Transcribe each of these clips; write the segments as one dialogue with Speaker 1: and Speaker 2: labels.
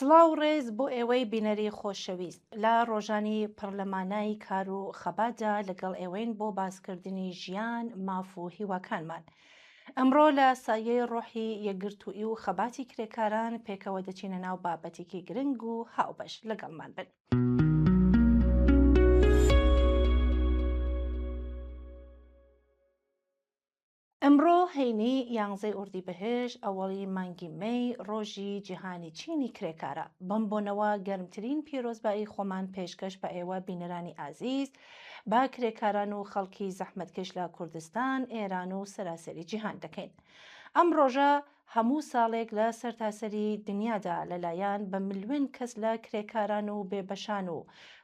Speaker 1: سڵاو ڕێز بۆ ئێوەی بینەری خۆشەویست لە ڕۆژانی پەرلەمانای کار و خەباتدا لەگەڵ ئێوەین بۆ باسکردنی ژیان ماف و هیواکانمان. ئەمڕۆ لە سایەی ڕۆحی یەکگرتووی و خەباتی کرێکاران پێکەوە دەچینە ناو بابەتێکی گرنگ و هاوبەش لەگەڵمان بن. ئەمڕۆ هەینی 11 ئوردیبەهێژ ئەوەڵی مانگی مەی ڕۆژی جیهانی چینی کرێکارە. بەم بۆنەوە گەرمترین پیرۆزبایی خۆمان پێشکەش بە ئێوە بینەرانی ئازیز با کرێکاران و خەڵکی زەحمەتکەش لە کوردستان، ئێران و سەراسەری جیهان دەکەین. ئەم ڕۆژە هەموو ساڵێک لە سەرتاسەری دنیادا لەلایەن بە ملیۆن کەس لە کرێکاران و بێبەشان و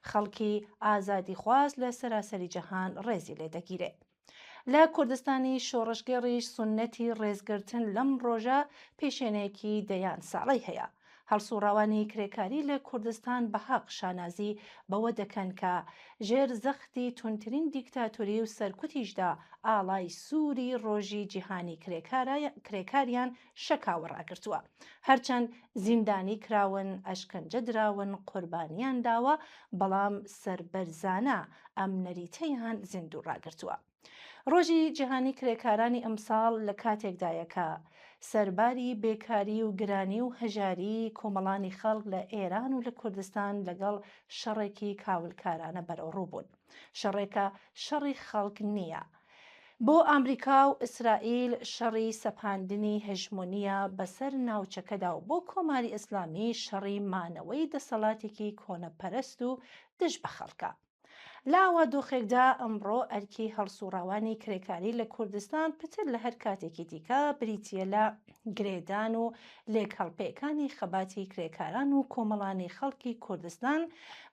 Speaker 1: خەڵکی ئازادی خواست لە سەراسەری جیهان ڕێزی لێدەگیرێت. لە کوردستانی شۆڕشگەڕیش سونەتی ڕێزگرتن لەم ڕۆژە پێشێنەیەکی دەیان ساڵی هەیە. هەڵسوڕاوانی کرێکاری لە کوردستان بە حەق شانازی بەوە دەکەن کە ژێر زەختی تونترین دیکتاتۆری و سەرکوتیشدا ئاڵای سووری ڕۆژی جیهانی کرێکاریان شەکاوە ڕاگرتووە. هەرچەند زیندانی کراون، ئەشکەنجە دراون، قوربانیان داوە، بەڵام سەربەرزانە ئەم نەریتەیان زیندوو ڕاگرتووە. ڕۆژی جیهانی کرێکارانی ئەمساڵ لە کاتێکدایە کە سەرباری بێکاری و گرانی و هەژاری کۆمەڵانی خەڵک لە ئێران و لە کوردستان لەگەڵ شەڕێکی کاولکارانە بەرەوڕوو بوون. شەڕێکە شەڕی خەڵک نییە. بۆ ئەمریکا و ئیسرائیل شەڕی سەپاندنی هێژمۆنیە بەسەر ناوچەکەدا و بۆ کۆماری ئیسلامی شەڕی مانەوەی دەسەڵاتێکی کۆنەپەرست و دژ بە خەڵکە. لاوە دۆخێکدا ئەمڕۆ ئەرکی هەڵسوڕاوانی کرێکاری لە کوردستان پتر لە هەر کاتێکی دیکە بریتیە لە گرێدان و لێکهەڵپێکانی خەباتی کرێکاران و کۆمەڵانی خەڵکی کوردستان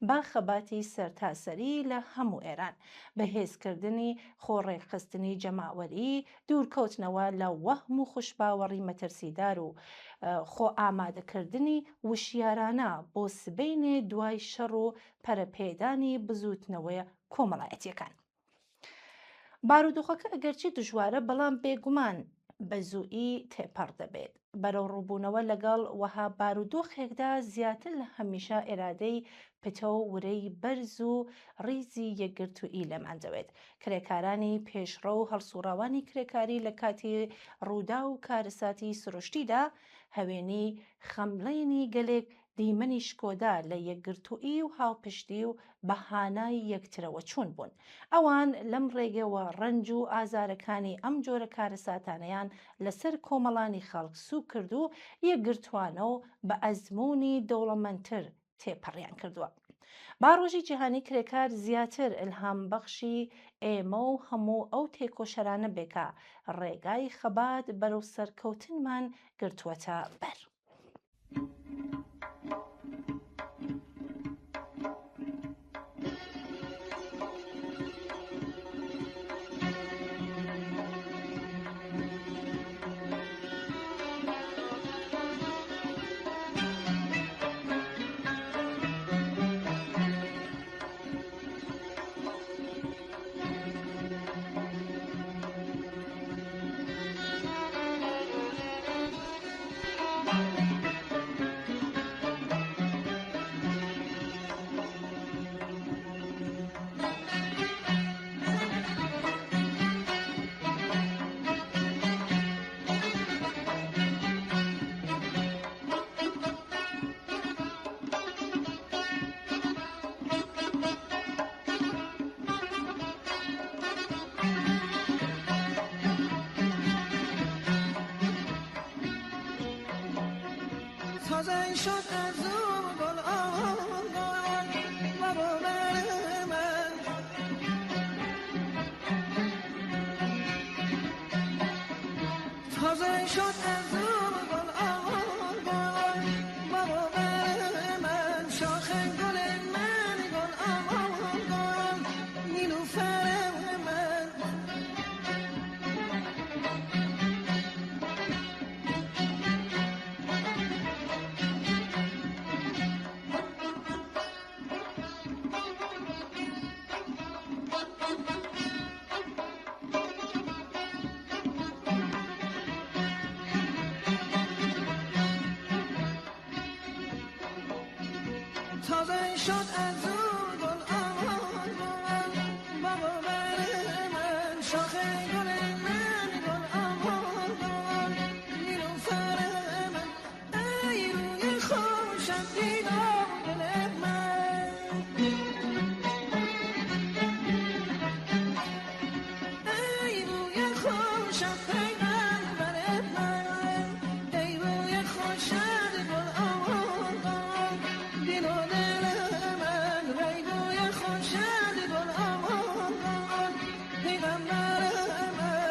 Speaker 1: با خەباتی سەرتاسەری لە هەموو ئێران بەهێزکردنی خۆڕێخستنی جەماوەری، دوورکەوتنەوە لە وەهم و خوشباوەڕی مەترسیدار و خۆ ئامادەکردنی وشیارانە بۆ سبەینێ دوای شەڕ و پەرەپێدانی بزوتنەوەی کۆمەڵایەتیەکان. بارودۆخەکە ئەگەرچی دژوارە بەڵام بێگومان بە زووئی تێپەڕ دەبێت. بەرەو ڕووبوونەوە لەگەڵ وەها بارودۆخێکدا زیاتر لە هەمیشە ئێرادەی پتە و ورەی بەرز و ڕیزی یەکگرتووی لەمانجەوێت. کرێکارانی پێشڕە و هەڵسوڕاوانی کرێکاری لە کاتی ڕوودا و کارەساتی سروشتیدا هەوێنی خەمڵێنی گەلێک دیمەنی شکۆدا لە یەکگرتووی و هاوپشتی و بەهانای یەکترەوە چوون بوون. ئەوان لەم ڕێگەوە ڕەنج و ئازارەکانی ئەم جۆرە کارەساتانەیان لەسەر کۆمەڵانی خەڵک سوو کرد و یەکگرتوانە و بە ئەزموونی دەوڵەمەندتر تێپەڕیان کردووە. با ڕۆژی جیهانی کرێکار زیاتر ئیلهام بەخشی ئێمە و هەموو ئەو تێکۆشەرانە بێکە ڕێگای خەبات بەرەو سەرکەوتنمان گرتووەتە بەر.
Speaker 2: تازه شد از او گل آوار بابا بر من شاخ گل من گل آوار نیلوفر من ای روی خوشم دیدار دل من ای روی خوشم پیغمبر من ای روی خوشم گل آوار دل و دل من ای روی خوشم گل آوار پیغمبر من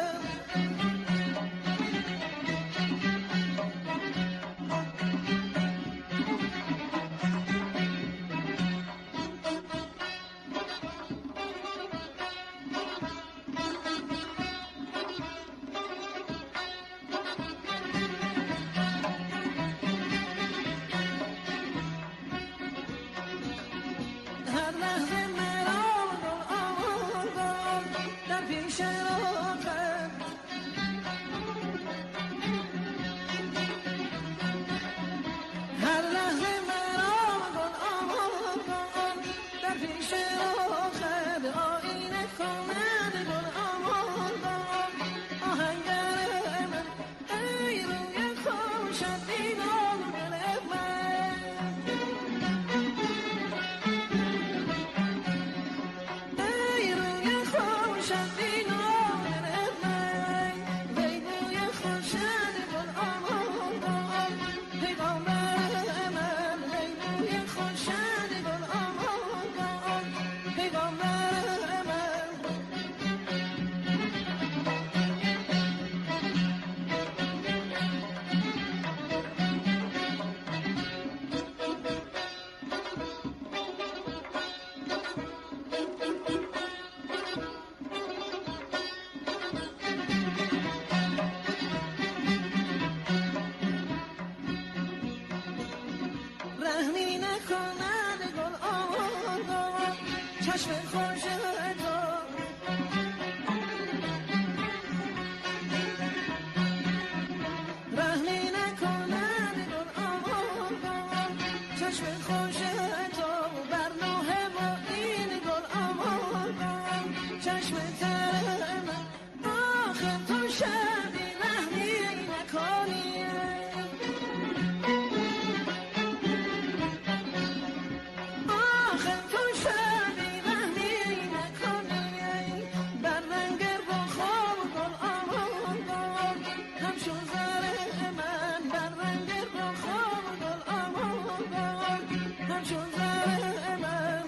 Speaker 2: هر لحظه مرا گل آوار در پیش راقم هر لحظه مرا گل آوار در پیش راقم آینه کند گل آوار آهنگر من ای روی خوشم دیدار دل من ای روی خوشم دیدار دل من ای روی خوشم گل آوار پیغمبر من ای روی خوشم گل آوار پیغمبر من رحمی نکند گل آوار چشم خوش تو رحمی نکند گل آوار چشم خوش تو بر نوح و این گل آوار چشم تر من آخر تو شبی رحمی نکنی آخر تو شبی رحمی نکنی بر رنگ رخام گل آوار همچون زر من بر رنگ رخام گل آوار همچون زر من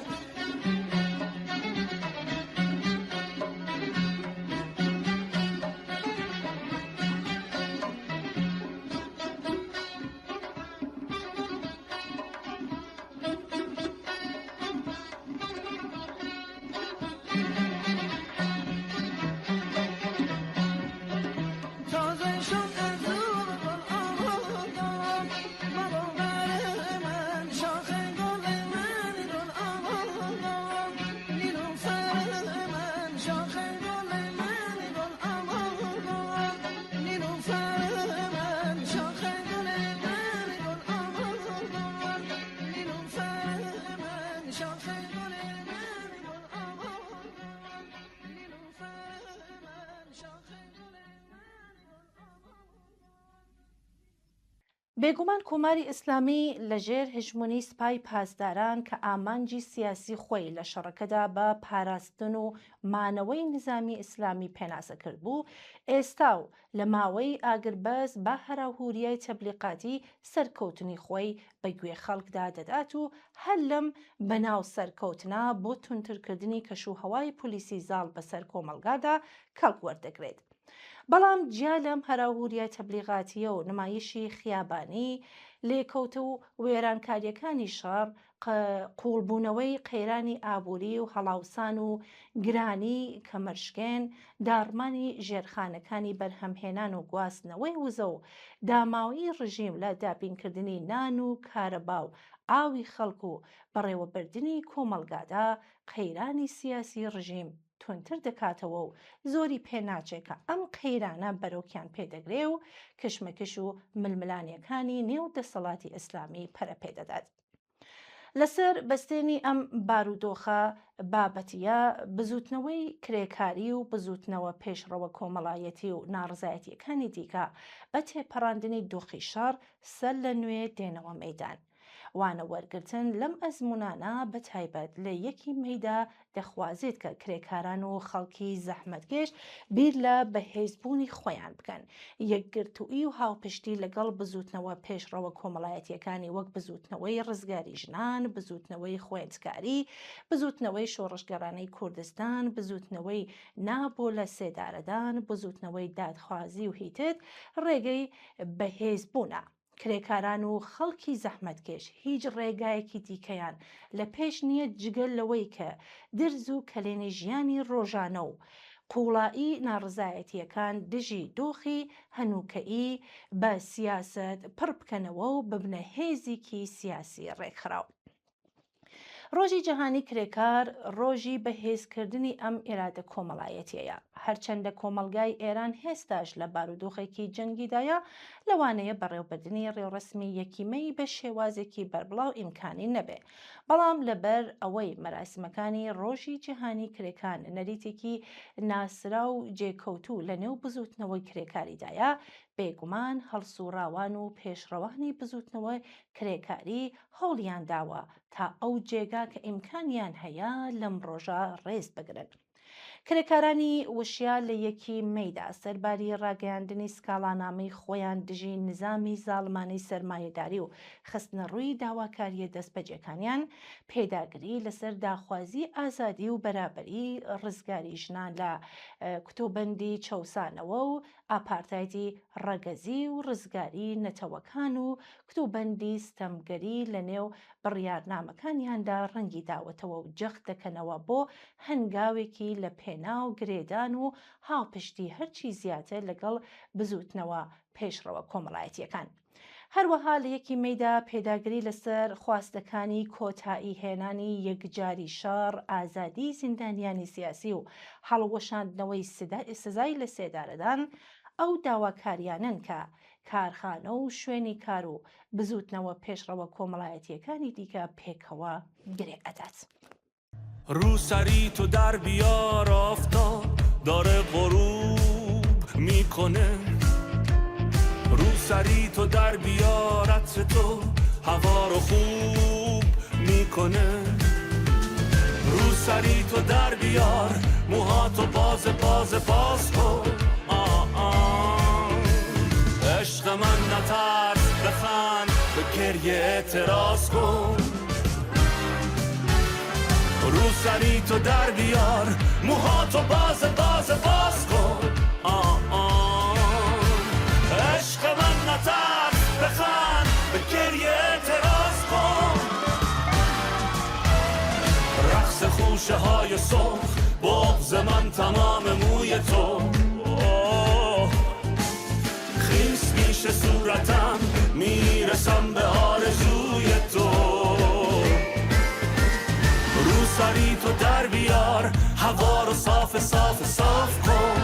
Speaker 2: تازه شد از او گل آوار بابا بر من شاخ گل من گل آوار نیلوفر من شاخ گل من گل آوار نیلوفر من شاخ گل من گل آوار نیلوفر من شاخ گل من گل آوار نیلوفر من شاخ گل
Speaker 1: بێگومان کۆماری ئیسلامی لەژێر هژمونی سپای پاسداران کە ئامانجی سیاسی خۆی لە شەڕەکەدا بە پاراستن و مانەوەی نظامی ئیسلامی پێناسە کرد بوو، ئێستا و لە ماوەی ئاگربەز بە هەراهوریای تەبلیغاتی سەرکەوتنی خۆی بەگوێ خەڵکدا دەدات و هەر لەم بەناو سەرکەوتنە بۆ تونترکردنی کەشوهەوای پۆلیسی زاڵ بەسەر کۆمەلگادا کەڵک وەردەگرێت. بەڵام جیا لەم هەراهوریای تەبلیغاتیە و نمایشی خیابانی لێکەوتە و وێرانکاریەکانی شەڕ قوڵبوونەوەی قەیرانی ئابووری و هەڵاوسان و گرانی کەمەرشکێن داڕمانی ژێرخانەکانی بەرهەمهێنان و گواستنەوەی وزە و داماوەی ڕژیم لە دابینکردنی نان و کارەبا و ئاوی خەڵک و بەڕێوەبردنی کۆمەلگادا قەیرانی سیاسی ڕژیم تونتر دەکاتەوە و زۆری پێناچێت کە ئەم قەیرانە بەرەوکیان پێدەگرێ و کشمەکش و ململانیەکانی نێو دەسەڵاتی ئیسلامی پەرەپێدەدات. لەسەر بەستێنی ئەم بارودۆخە بابەتیە بزوتنەوەی کرێکاری و بزوتنەوە پێشڕەوە کۆمەڵایەتی و ناڕزایەتیەکانی دیکە بە تێپەڕاندنی دۆخی شەڕ سەر لە نوێ دێنەوە مەیدان. وانە وەرگرتن لەم ئەزمونانە بە تایبەت لە 1 مەیدا دەخوازێت کە کرێکاران و خەڵکی زەحمەتکێش بیر لە بەهێزبوونی خۆیان بکەن، یەکگرتووی و هاوپشتی لەگەڵ بزوتنەوە پێشڕەوە کۆمەڵایەتیەکانی وەک بزوتنەوەی ڕزگاری ژنان، بزوتنەوەی خوێندکاری، بزوتنەوەی شۆڕشگەرانەی کوردستان، بزوتنەوەی نابۆ لە سێدارەدان، بزوتنەوەی دادخوازی و هیتت ڕێگەی بەهێزبوونە. کرێکاران و خەڵکی زەحمەتکێش هیچ ڕێگایەکی دیکەیان لە پێش نییە جگەل لەوەی کە درز و کەلێنی ژیانی ڕۆژانە و قوڵایی ناڕزایەتیەکان دژی دۆخی هەنووکەئی بە سیاست پڕ بکەنەوە و ببنە هێزێکی سیاسی ڕێکخراو. ڕۆژی جەهانی کرێکار ڕۆژی بەهێزکردنی ئەم ئێرادە کۆمەڵایەتیەیە. هەرچەندە کۆمەلگای ئێران هێستاش لە بارودۆخێکی جەنگیدایە، لەوانەیە بەڕێوەبردننی ڕێوڕسمی 1 مەی بە شێوازێکی بەربڵاو ئیمکانی نەبێ، بەڵام لەبەر ئەوەی مەراسمەکانی ڕۆژی جیهانی کرێکان نەریتێکی ناسرا و جێکەوتوو لە نێو بزوتنەوەی کرێکاریدایە، بێگومان هەڵسوڕاوان و پێشڕەوانی بزوتنەوە کرێکاری هەوڵیان داوە تا ئەو جێگا کە ئیمکانیان هەیە لەم ڕۆژە ڕێز بگرن. کرێکارانی وشیا لە 1 مەیدا سەرباری ڕاگەیاندنی سکاڵانامەی خۆیان دژی نظامی زاڵمانەی سەرمایەداری و خستنە ڕووی داواکاریە دەستبەجێکانیان، پێداگری لەسەر داخوازی ئازادی و بەرابەری ڕزگاری ژنان لە کتۆبەندی چەوسانەوە و ئاپارتایدی ڕەگەزی و ڕزگاری نەتەوەکان و کتوبەندی ستەمگەری لە نێو بڕیارنامەکانیاندا ڕەنگی داوەتەوە و جەخت دەکەنەوە بۆ هەنگاوێکی لە پێناو گرێدان و هاوپشتی هەرچی زیاتر لەگەڵ بزوتنەوە پێشڕەوە کۆمەڵایەتیەکان. هەروەها لە 1 مەیدا پێداگری لەسەر خواستەکانی کۆتایی هێنانی یەکجاری شەڕ، ئازادی زیندانیانی سیاسی و هەڵوەشاندنەوەی سزای لە سێدارەدان ئەو داواکاریانن کە کارخانە و شوێنی کار و بزوتنەوە پێشڕەوە کۆمەڵایەتیەکانی دیکە پێکەوە گرێ ئەدات.
Speaker 3: روسری تو در بیار آفتاب داره غروب میکنه، روسری تو در بیار عطر تو هوا رو خوب میکنه، روسری تو در بیار موهاتو باز کن، عشق من نترس بخند به گریه اعتراض کن، روسری تو در بیار موهاتو باز کن، عشق من نترس بخند به گریه اعتراض کن، رقص خوشه های سرخ بغض من تمام موی تو، خیس میشه صورتم میرسم به آرزوی تو، روسری تو در بیار هوا رو صاف کن،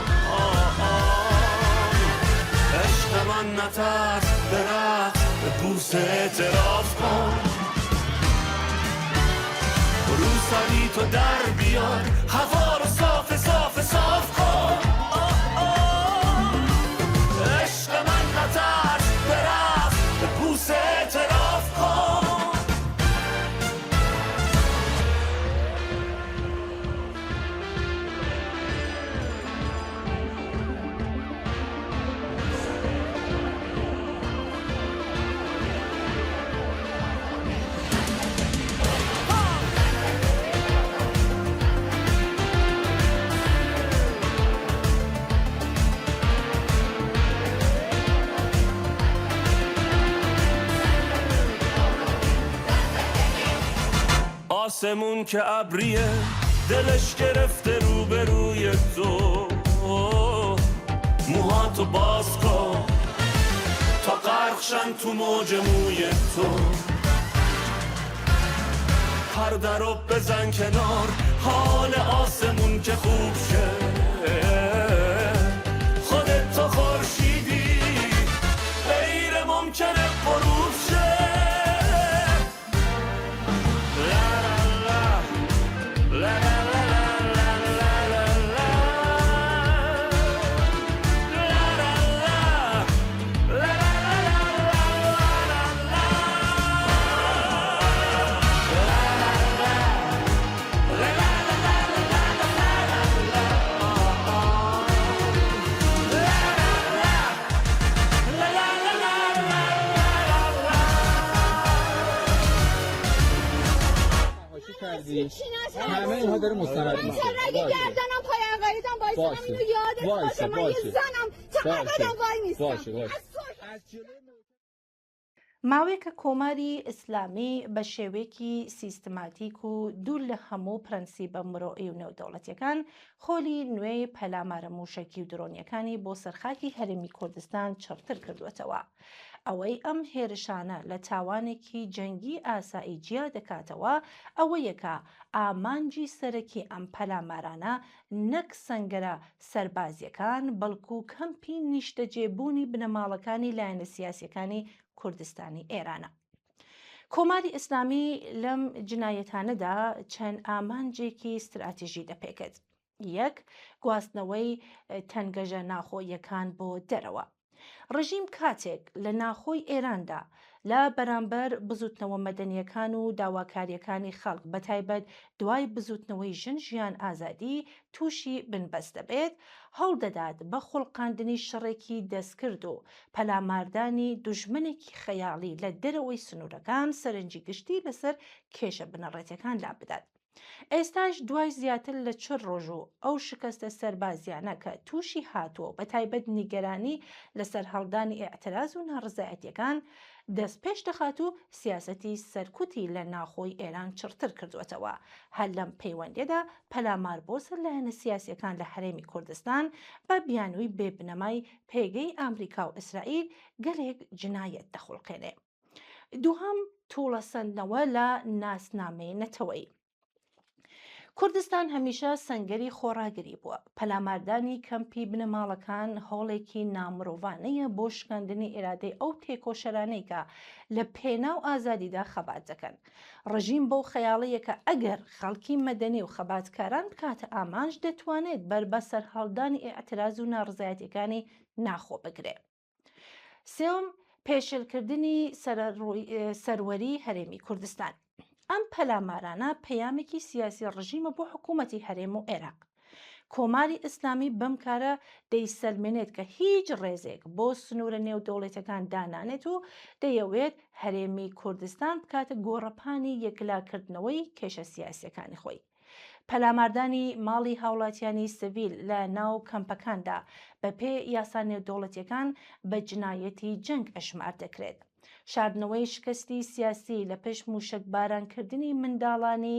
Speaker 3: عشق من نترس به رقص به بوسه اعتراف کن، روسری تو در بیار هوا رو صاف کن، عشق من نترس به رقص به بوسه اعتراف کن. آسمون که ابریه دلش گرفته روبروی تو، موهاتو باز کن تا غرقشن تو موج موی تو، پرده رو بزن کنار حال آسمون که خوب شه، خودت تو خورشیدی غیر ممکنه غروب شه،
Speaker 4: همه اینها داره مستند میشه.
Speaker 5: اگه گردنم پای عقایدم وایسم اینو یادت باشه من یه زنم چقدرم وای نیستم.
Speaker 1: ماوەیە کە کۆماری ئیسلامی بە شێوەیەکی سیستماتیک و دوور لە هەموو پرەنسیبە مرۆئی و نێودەوڵەتیەکان خۆلی نوێی پەلامارە موشەکی و درۆنیەکانی بۆ سەرخاکی هەرێمی کوردستان چڕتر کردوێتەوە. ئەوەی ئەم هێرشانە لە تاوانێکی جەنگی ئاسایی جیا دەکاتەوە ئەوەیەکە ئامانجی سەرەکی ئەم پەلامارانە نەک سەنگەرە سەربازیەکان بەڵکو کەمپی نیشتەجێبوونی بنەماڵەکانی لایەنە سیاسیەکانی کوردستانی ئێرانە. کۆماری ئیسلامی لەم جنایەتانەدا چەند ئامانجێکی استراتیژی دەپێکرد. یەک، گواستنەوەی تەنگەژە ناخۆییەکان بۆ دەرەوە. ڕژیم کاتێک لە ناخۆی ئێراندا لە بەرامبەر بزوتنەوە مەدەنیەکان و داواکاریەکانی خەڵک بەتایبەت دوای بزوتنەوەی ژن ژیان ئازادی تووشی بنبەست دەبێت، هەوڵ دەدات بە خوڵقاندنی شەڕێکی دەستکرد و پەلاماردانی دوژمنێکی خەیاڵی لە دەرەوەی سنوورەکان سەرنجی گشتی لەسەر کێشە بنەڕێتەکان لا بدات. ئێستاش دوای زیاتر لە 4 ڕۆژ و ئەو شکستە سەربازیانە کە تووشی هاتووە بەتایبەت نیگەرانی لەسەر هەڵدانی ئێعتراز و ناڕزایەتیەکان دەست پێش دەخات و سیاسەتی سەرکوتی لە ناخۆی ئێران چڕتر کردوێتەوە. هەر لەم پەیوەندیەدا پەلامار بۆ سەر لایەنە سیاسیەکان لە هەرێمی کوردستان بە بیانووی بێبنەمای پێگەی ئەمریکا و ئیسرائیل گەلێک جنایەت دەخڵقێنێ. دووهەم، تووڵەسەندنەوە لە ناسنامەی نەتەوەی. کوردستان هەمیشە سەنگەری خۆڕاگری بووە. پەلاماردانی کەمپی بنەماڵەکان هەوڵێکی نامرۆڤانەیە بۆ شکاندنی ئێرادەی ئەو تێکۆشەرانەی کە لە پێناو ئازادیدا خەبات دەکەن. ڕژیم بەو خەیاڵەیە کە ئەگەر خەڵکی مەدەنی و خەباتکاران بکاتە ئامانج دەتوانێت بەربەسەر هەڵدانی ئێعتراز و ناڕزایەتیەکانی ناخۆ بگرێت. سێوەم، پێشێلکردنی سەروەری هەرێمی کوردستان. ئەم پەلامارانە پەیامێکی سیاسی ڕژیمە بۆ حکوومەتی هەرێم و عێراق. کۆماری ئیسلامی بەم کارە دەیسەلمێنێت کە هیچ ڕێزێک بۆ سنوورە نێودەوڵەتەکان دانانێت و دەیەوێت هەرێمی کوردستان بکاتە گۆڕەپانی یەکلاکردنەوەی کێشە سیاسیەکانی خۆی. پەلاماردانی ماڵی هاوڵاتیانی سڤیل لە ناو کەمپەکاندا بەپێ یاسا نێودەوڵەتیەکان بە جنایەتی جەنگ ئەشمار دەکرێت. شاردنەوەی شکستی سیاسی لە پێش موشک بارانکردنی منداڵانی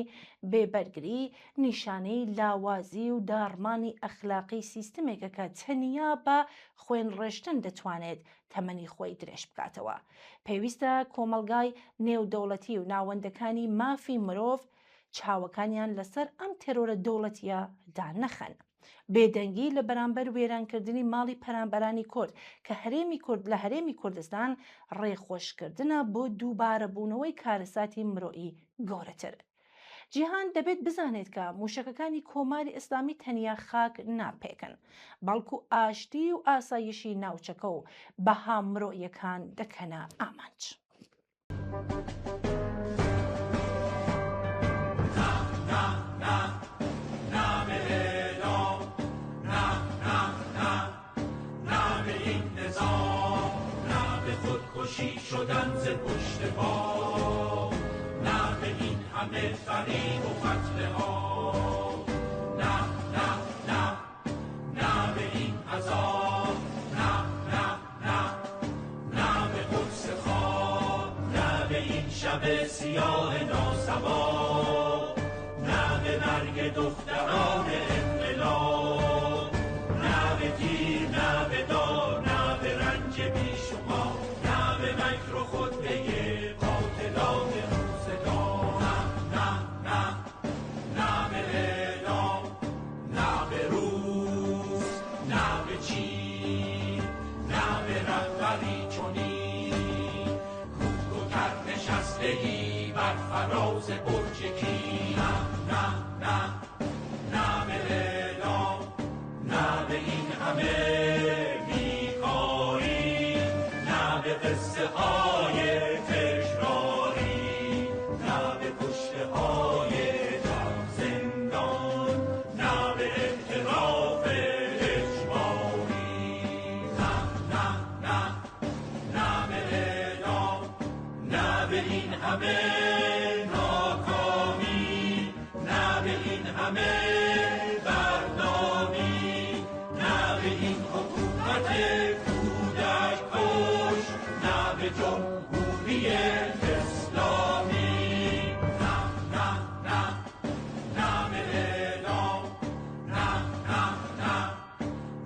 Speaker 1: بێبەرگری نیشانەی لاوازی و داڕمانی ئەخلاقی سیستمێکە کە تەنیا بە خوێن ڕێشتن دەتوانێت تەمەنی خۆی درێژ بکاتەوە. پێویستە کۆمەلگای نێودەوڵەتی و ناوەندەکانی مافی مرۆڤ چاوەکانیان لەسەر ئەم تێرۆرە دەوڵەتیە دانەخەن. بێدەنگی لە بەرامبەر وێرانکردنی ماڵی پەرامبەرانی کورد کە لە هەرێمی کوردستان ڕێخۆشکردنە بۆ دووبارەبوونەوەی کارەساتی مرۆئی گەورەتر. جیهان دەبێت بزانێت کە موشەکەکانی کۆماری ئیسلامی تەنیا خاک ناپێکن، بەڵکو ئاشتی و ئاسایشی ناوچەکە و بەها مرۆیەکان دەکەنە ئامانج.
Speaker 3: شدن ز پشت پا، نه به این همه فریب و قتل ها، نه نه نه نه به این عذاب، نه نه نه نه به قدس خواب، نه به این شب سیاه ناسبا، نه به مرگ دختران انقلاب، نه به تیر، نه به دار، نه به رنج بیشمار، مکر و خطبه قاتلان روزگار، نه نه نه به اعلام، نه به روس، نه به چین، نه به رهبری چنین کوک و کر نشستگی بر فراز برج کی، نه نه نه نه به اعلام، نه به این همه قصه های تکراری، نه به کشته های در زندان، نه به اعتراف اجباری، نه نه نه نه به اعلام، نه به این همه ناکامی، کودک کش، نه به جمهوری اسلامی، نه نه نه نه به اعدام، نه نه نه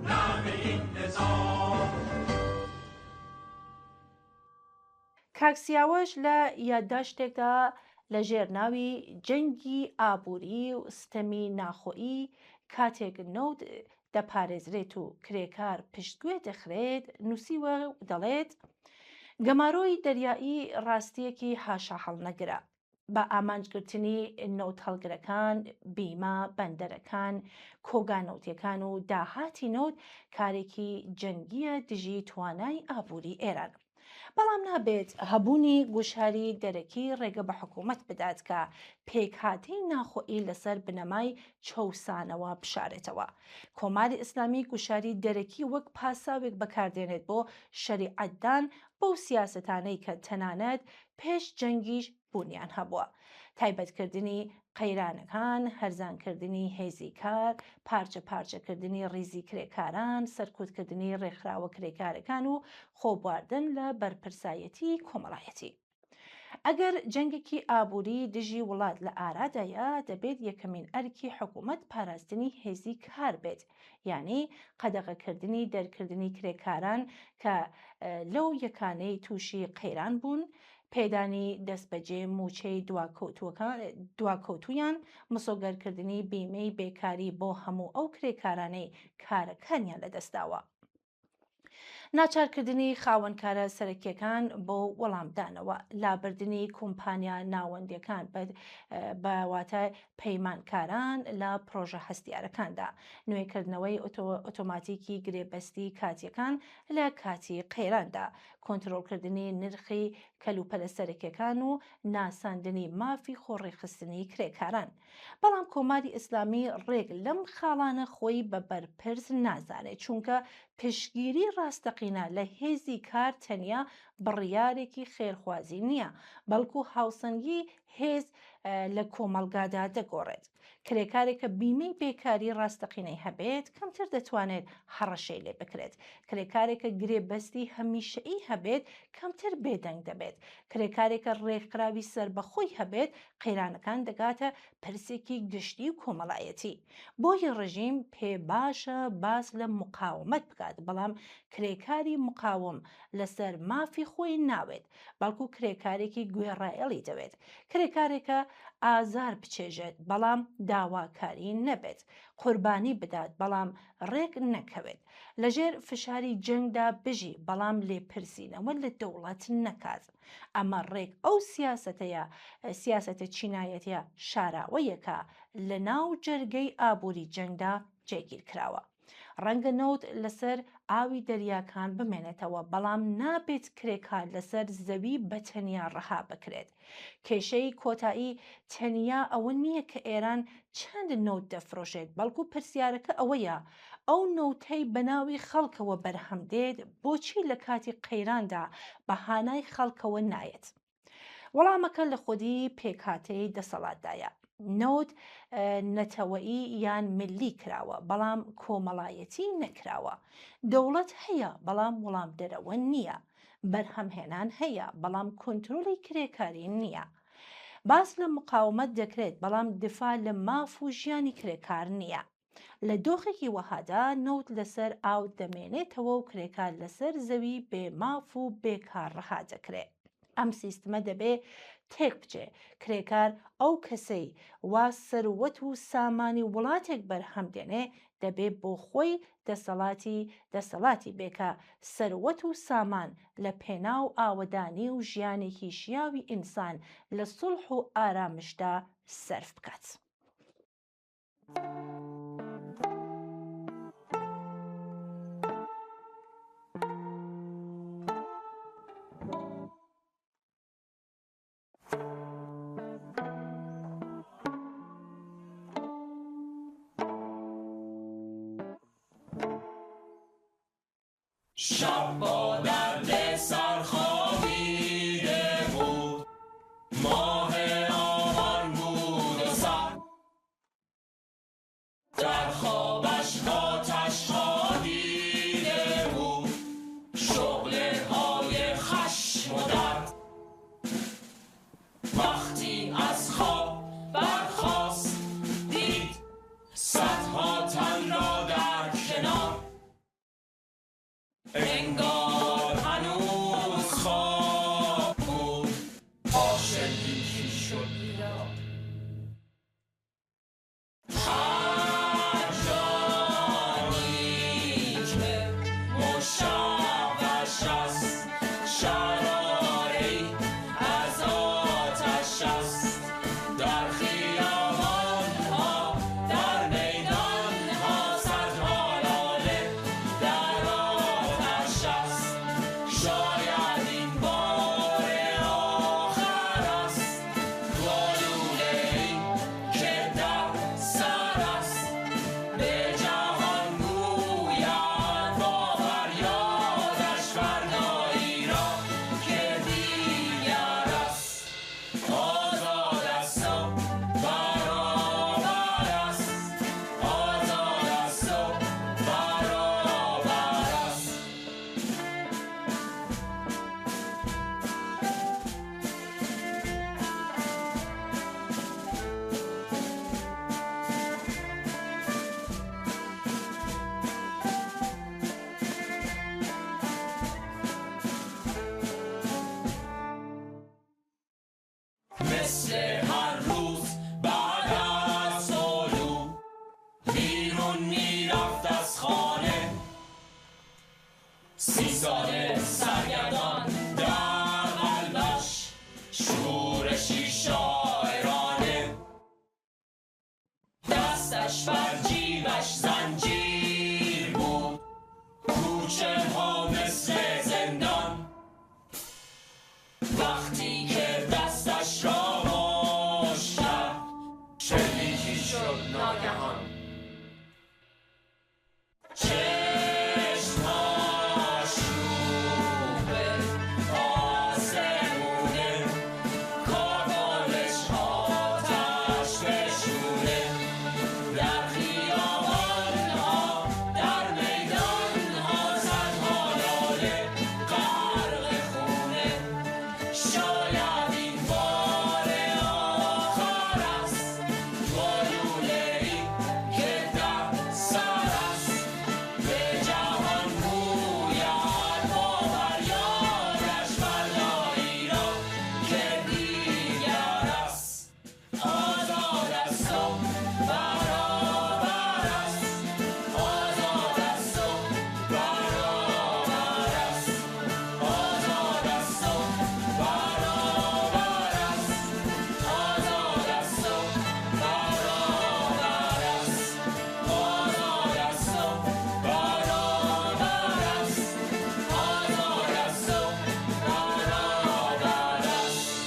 Speaker 3: نه به این نظام.
Speaker 1: کاکسیاوەش لە یادداشتێکدا لە ژێرناوی جەنگی ئابووری و ستەمی ناخۆیی کاتێک نەوت دەپارێزرێت و کرێکار پشتگوێ دەخرێت نووسیوە و دەڵێت گەمارۆی دەریایی ڕاستیەکی هاشا هەڵنەگرە بە ئامانجگرتنی نەوت هەڵگرەکان، بیمە، بەندەرەکان، کۆگانەوتیەکان و داهاتی نەوت کارێکی جەنگیە دژی توانای ئابووری ئێران. بەڵام نابێت هەبوونی گوشاری دەرەکی ڕێگە بە حکوومەت بدات کە پێکهاتەی ناخۆئی لەسەر بنەمای چەوسانەوە بشارێتەوە. کۆماری ئیسلامی گوشاری دەرەکی وەک پاساوێک بەکاردێنێت بۆ شەریعەتدان بەو سیاسەتانەی کە تەنانەت پێش جەنگیش بوونیان هەبووە. تایبەتکردنی قەیرانەکان، هەرزانکردنی هێزی کار، پارچە پارچەکردنی ڕیزی کرێکاران، سەرکوتکردنی ڕێکخراوە کرێکارەکان و خۆبواردن لە بەرپرسایەتی کۆمەڵایەتی. ئەگەر جەنگێکی ئابووری دژی وڵات لە ئارادایە دەبێت یەکەمین ئەرکی حکوومەت پاراستنی هێزی کار بێت، یعنی قەدەغەکردنی دەرکردنی کرێکاران کە لەو یەکانەی تووشی قەیران بوون، پێدانی دەستبەجێ موچەی دواکەوتویان، مسۆگەرکردنی بیمەی بێکاری بۆ هەموو ئەو کرێکارانەی کارەکانیان لەدەستداوە. ناچارکردنی خاوەنکارە سەرەکیەکان بۆ وەڵامدانەوە، لابردنی کۆمپانیا ناوەندیەکان بە واتە پەیمانکاران لە پرۆژە هەستیارەکاندا، نوێکردنەوەی ئۆتۆماتیکی گرێبەستی کاتیەکان لە کاتی قەیراندا، کۆنتڕۆڵکردنی نرخی کەلوپەلە سەرەکیەکان و ناساندنی مافی خۆڕێخستنی کرێکاران. بەڵام کۆماری ئیسلامی ڕێک لەم خاڵانە خۆی بە بەرپرس نازانێت، چونکە پشتگیری ڕاستەقینە لە هێزی کار تەنیا بڕیارێکی خێرخوازی نییە، بەڵکو هاوسەنگی هێز لە کۆمەلگادا دەگۆڕێت. کرێکارێکە بیمەی بێکاری ڕاستەقینەی هەبێت کەمتر دەتوانێت هەڕەشەی لێ بکرێت. کرێکارێکە گرێبەستی هەمیشەیی هەبێت کەمتر بێدەنگ دەبێت. کرێکارێکە ڕێکخراوی سربەخۆی هەبێت قەیرانەکان دەگاتە پرسێکی گشتی و کۆمەڵایەتی. بۆیە ڕژیم پێ باشە باس لە مقاومەت بکات، بەڵام کرێکاری مقاوم لەسەر مافی خۆی ناوێت، بەڵکو کرێکارێکی گوێڕایەڵی دەوێت. کرێکارێکە ئازار بچێژێت بەڵام داواکاری نەبێت، قوربانی بدات بەڵام ڕێک نەکەوێت، لەژێر فشاری جەنگدا بژی بەڵام لێپرسینەوە لە دەوڵەت نەکات. ئەمە ڕێک ئەو سیاسەتە چینایەتە شاراوەیەکە لە ناو جەرگەی ئابووری جەنگدا جێگیر کراوە. ڕەنگە نەوت لەسەر ئاوی دەریاکان بمێنێتەوە، بەڵام نابێت کرێکار لەسەر زەوی بەتەنیا ڕەها بکرێت. کێشەی کۆتایی تەنیا ئەوە نییە کە ئێران چەند نەوت دەفرۆشێت، بەڵکو پرسیارەکە ئەوەیە ئەو نەوتەی بەناوی خەڵکەوە بەرهەمدێت بۆچی لە کاتی قەیراندا بەهانای خەڵکەوە نایەت؟ وەڵامەکە لە خودی پێکهاتەی دەسەڵاتدایە. نەوت نەتەوەیی یان ملی کراوە بەڵام کۆمەڵایەتی نەکراوە. دەوڵەت هەیە بەڵام وەڵامدەرەوە نییە. بەرهەمهێنان هەیە بەڵام کۆنترۆڵی کرێکاری نییە. باس لە مقاومەت دەکرێت بەڵام دفاع لە ماف و ژیانی کرێکار نییە. لە دۆخێکی وەهادا نەوت لەسەر ئاو دەمێنێتەوە و کرێکار لەسەر زەوی بێماف و بێکار ڕەها دەکرێت. ئەم سیستمە دەبێ تێک بچێ. کرێکار ئەو کەسەی وا سەروەت و سامانی وڵاتێک بەرهەم دێنێ دەبێ بۆ خۆی دەسەڵاتی بێکە سەروەت و سامان لە پێناو ئاوەدانی و ژیانێکی شیاوی ئینسان لە سوڵح و ئارامشدا سەرف بکات.
Speaker 3: شب با درد سرخوابیده بود، ماه آبان بود و سر در خوابش آتش خوابیده بود، انگار هنوز خواب بود عاشق یکی شد ایران هر جایی که مشوش است شراره‌ای از آتش است در خیابان‌ها در میدان‌ها صدها لاله در آتش است شاید این بار آخر است گلوله‌ای که در سر است به جهان گوید با فریادش فردایی را که دیگر است آزاد است و برابر است آزاد است و برابر است مثل هر روز بعد از طلوع بیرون میرفت از خانه 30 سال سرگردان در قلبش شورشی شاعرانه دستش بر جیبش زنجیر بود کوچه ها مثل زندان وقتی که دستش را مشت کرد شلیکی شد ناگهان چشماش رو به آسمونه کاربالش آتش بشونه در خیابان‌ها در میدان‌ها صدها لاله غرق خونه شاید این بار آخر است گلوله‌ای که در سر است به جهان گوید با فریادش فردایی را که دیگر است آزاد است و برابر است آزاد است و برابر است آزاد است و برابر است آزاد است و برابر است آزاد است و برابر است آزاد است و برابر است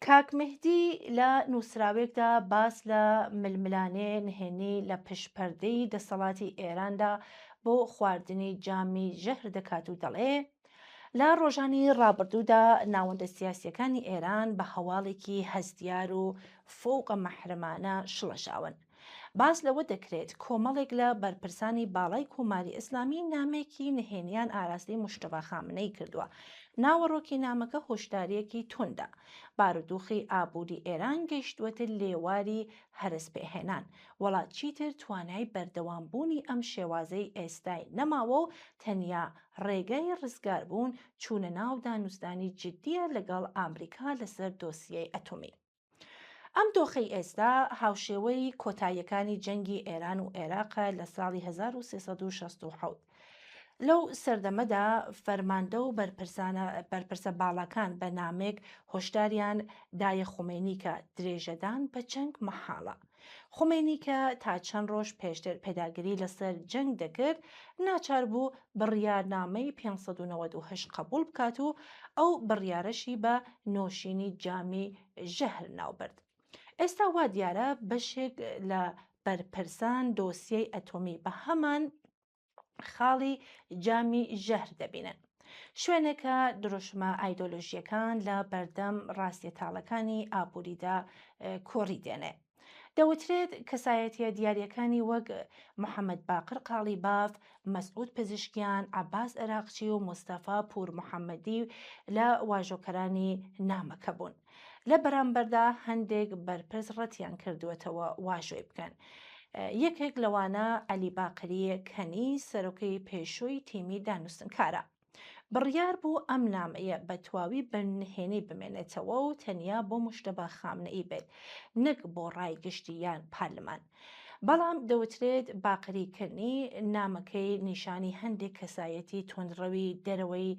Speaker 1: کاک مهدی لە نووسراوێکدا باس لە ململانێ نهێنی لە پشپەردەی دەسەڵاتی ئێراندا بۆ خواردنی جامی ژەهر دەکات و دەڵێ لە ڕۆژانی ڕابردوودا ناوەندە سیاسیەکانی ئێران بە هەواڵێکی هەستیار و فۆقە مەحرمانە شڵەشاون. باس لەوە دەکرێت کۆمەڵێک لە بەرپرسانی باڵای کۆماری ئیسلامی نامێکی نهێنیان ئاراستی موشتەفا خامنەی کردووە. ناوەڕۆکی نامەکە هۆشداریەکی توندە. بارودۆخی ئابووری ئێران گەیشتووەتە لێواری هەرسپێهێنان. وڵات چیتر توانای بەردەوامبوونی ئەم شێوازەی ئێستای نەماوە و تەنیا ڕێگەی ڕزگاربوون چوونە ناو دانوستانی جددیە لەگەڵ ئامریکا لەسەر دۆسیەی ئەتۆمی. ئەم دۆخەی ئێستا هاوشێوەی کۆتاییەکانی جەنگی ئێران و عێراقە لە ساڵی 1367. لەو سەردەمەدا فەرماندە و بەرپرسە باڵەکان بە نامێک هۆشداریان دایە خومێنی کە درێژەدان بە جەنگ مەحاڵە. خومێنی کە تا چەند ڕۆژ پێشتر پێداگیری لەسەر جەنگ دەکرد ناچار بوو بڕیارنامەی 598 قبول بکات و ئەو بڕیارەشی بە نۆشینی جامی ژەهر ناوبرد. ئێستا وا دیارە بەشێک لە بەرپرسان دۆسیەی ئەتۆمی بە هەمان خاڵی جامی ژەهر دەبینن. شوێنێکە دروشمە ئایدۆلۆژیەکان لە بەردەم ڕاستیەتاڵەکانی ئابووریدا کۆڕی دێنێ. دەوترێت کەسایەتیە دیاریەکانی وەک محەممەد باقر قاڵیباف، مەسعود پزیشکیان، عەباس عێراقچی و مستەفا پور محەممەدی لە واژۆکەرانی نامەکە بوون. لە بەرامبەردا هەندێک بەرپرس ڕەتیان کردوێتەوە واژۆی بکەن. یەکێک لەوانە عەلی باقری کەنی سەرۆکەی پێشووی تیمی دانوستنکارە. بڕیار بوو ئەم نامەیە بە تەواوی بنهێنی بمێنێتەوە و تەنیا بۆ موشتەبە خامنەئی بێت، نەک بۆ ڕایگشتی یان پارلەمان. بەڵام دەوترێت باقریکردنی نامەکەی نیشانی هەندێک کەسایەتی تۆندڕەوی دەرەوەی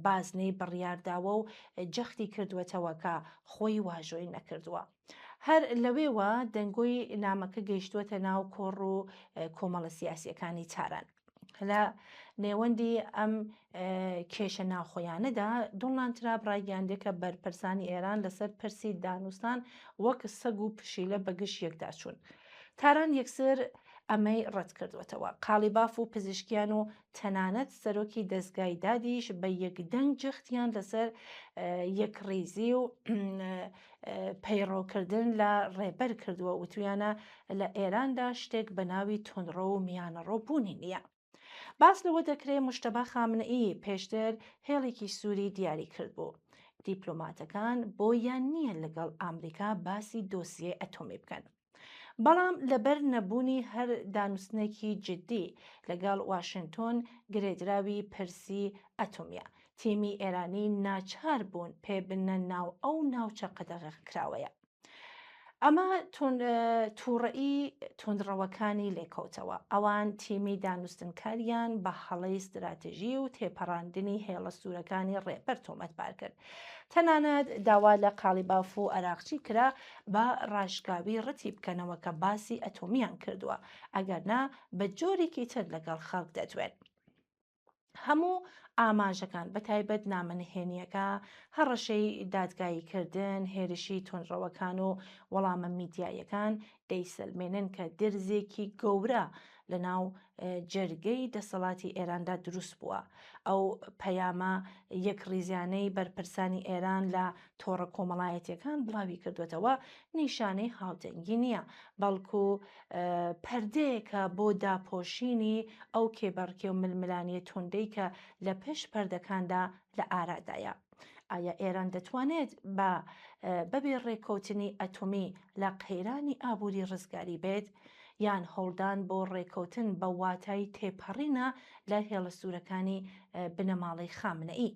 Speaker 1: بازنەی بڕیارداوە و جەختی کردوێتەوە کە خۆی واژۆی نەکردووە. هەر لەوێوە دەنگۆی نامەکە گەیشتووەتە ناو کۆڕ و کۆمەڵە سیاسیەکانی تاران. لە نێوەندی ئەم کێشە ناوخۆیانەدا دۆناڵد ترامپ ڕایگەیاندێ کە بەرپرسانی ئێران لەسەر پرسی دانوستان وەک سەگ و پشیلە بەگشت یەکدا چوون. تاران یەکسەر ئەمەی ڕەت کردوێتەوە. قالیباف و پزیشکیان و تەنانەت سەرۆکی دەستگای دادیش بە یەکدەنگ جەختیان لەسەر یەکڕێزی و پەیڕۆکردن لە ڕێبەر کردووە، وتویانە لە ئێراندا شتێک بە ناوی تۆندڕۆ و میانەڕۆ بوونی نییە. باس لەوە دەکرێت موشتەبە خامنەئی پێشتر هێڵێکی سووری دیاری کردبوو. دیپلۆماتەکان بۆیان نییە لەگەڵ ئامریکا باسی دۆسیە ئەتۆمی بکەن. بەڵام لەبەر نەبوونی هەر دانوستنێکی جددی لەگەڵ واشنگتۆن گرێدراوی پرسی ئەتۆمیە، تیمی ئێرانی ناچار بوون پێ بنە ناو ئەو ناوچە قەدەغەکراوەیە. ئەمە تووڕەئی تۆندڕەوەکانی لێکەوتەوە. ئەوان تیمی دانوستنکاریان بە هەڵەی استراتیژی و تێپەڕاندنی هێڵە سوورەکانی ڕێبەر تۆمەتبار کرد. تەنانەت داوا لە قالیباف و عێراقچی کرا بە ڕاشگاوی ڕەتی بکەنەوە کە باسی ئەتۆمیان کردووە، ئەگەرنا بە جۆرێکی تر لەگەڵ خەڵک دەدوێت. هەموو ئاماژەکان بەتایبەت نامەنهێنیەکە، هەڕەشەی دادگاییکردن، هێرشی تۆندڕەوەکان و وەڵامە میدیایەکان دەیسەلمێنن کە درزێکی گەورە لە ناو جەرگەی دەسەڵاتی ئێراندا دروست بووە. ئەو پەیامە یەکڕیزیانەی بەرپرسانی ئێران لە تۆڕە کۆمەڵایەتیەکان بڵاوی کردوێتەوە نیشانەی هاودەنگی نییە، بەڵکو پەردەیەکە بۆ داپۆشینی ئەو کێبەڕکێ و ململانیە توندەی کە لە پێش پەردەکاندا لە ئارادایە. ئایا ئێران دەتوانێت بەبێ ڕێکەوتنی ئەتۆمی لە قەیرانی ئابووری ڕزگاری بێت، یان هەوڵدان بۆ ڕێکەوتن بە واتای تێپەڕینە لە هێڵە سوورەکانی بنەماڵەی خامنەئی؟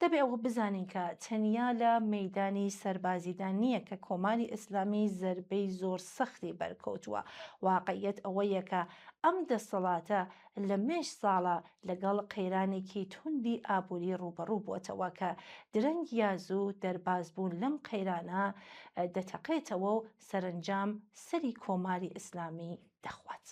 Speaker 1: دەبێت ئەوە بزانین کە تەنیا لە مەیدانی سەربازیدا نییە کە کۆماری ئیسلامی زەربەی زۆر سەختی بەرکەوتووە. واقعیەت ئەوەیە کە ئەم دەسەڵاتە لە مێش ساڵە لەگەڵ قەیرانێکی توندی ئابووری ڕوبەڕوو بووەتەوە کە درەنگ یازوو دەربازبوون لەم قەیرانە دەتەقێتەوە و سەرنجام سەری کۆماری ئیسلامی دەخوات.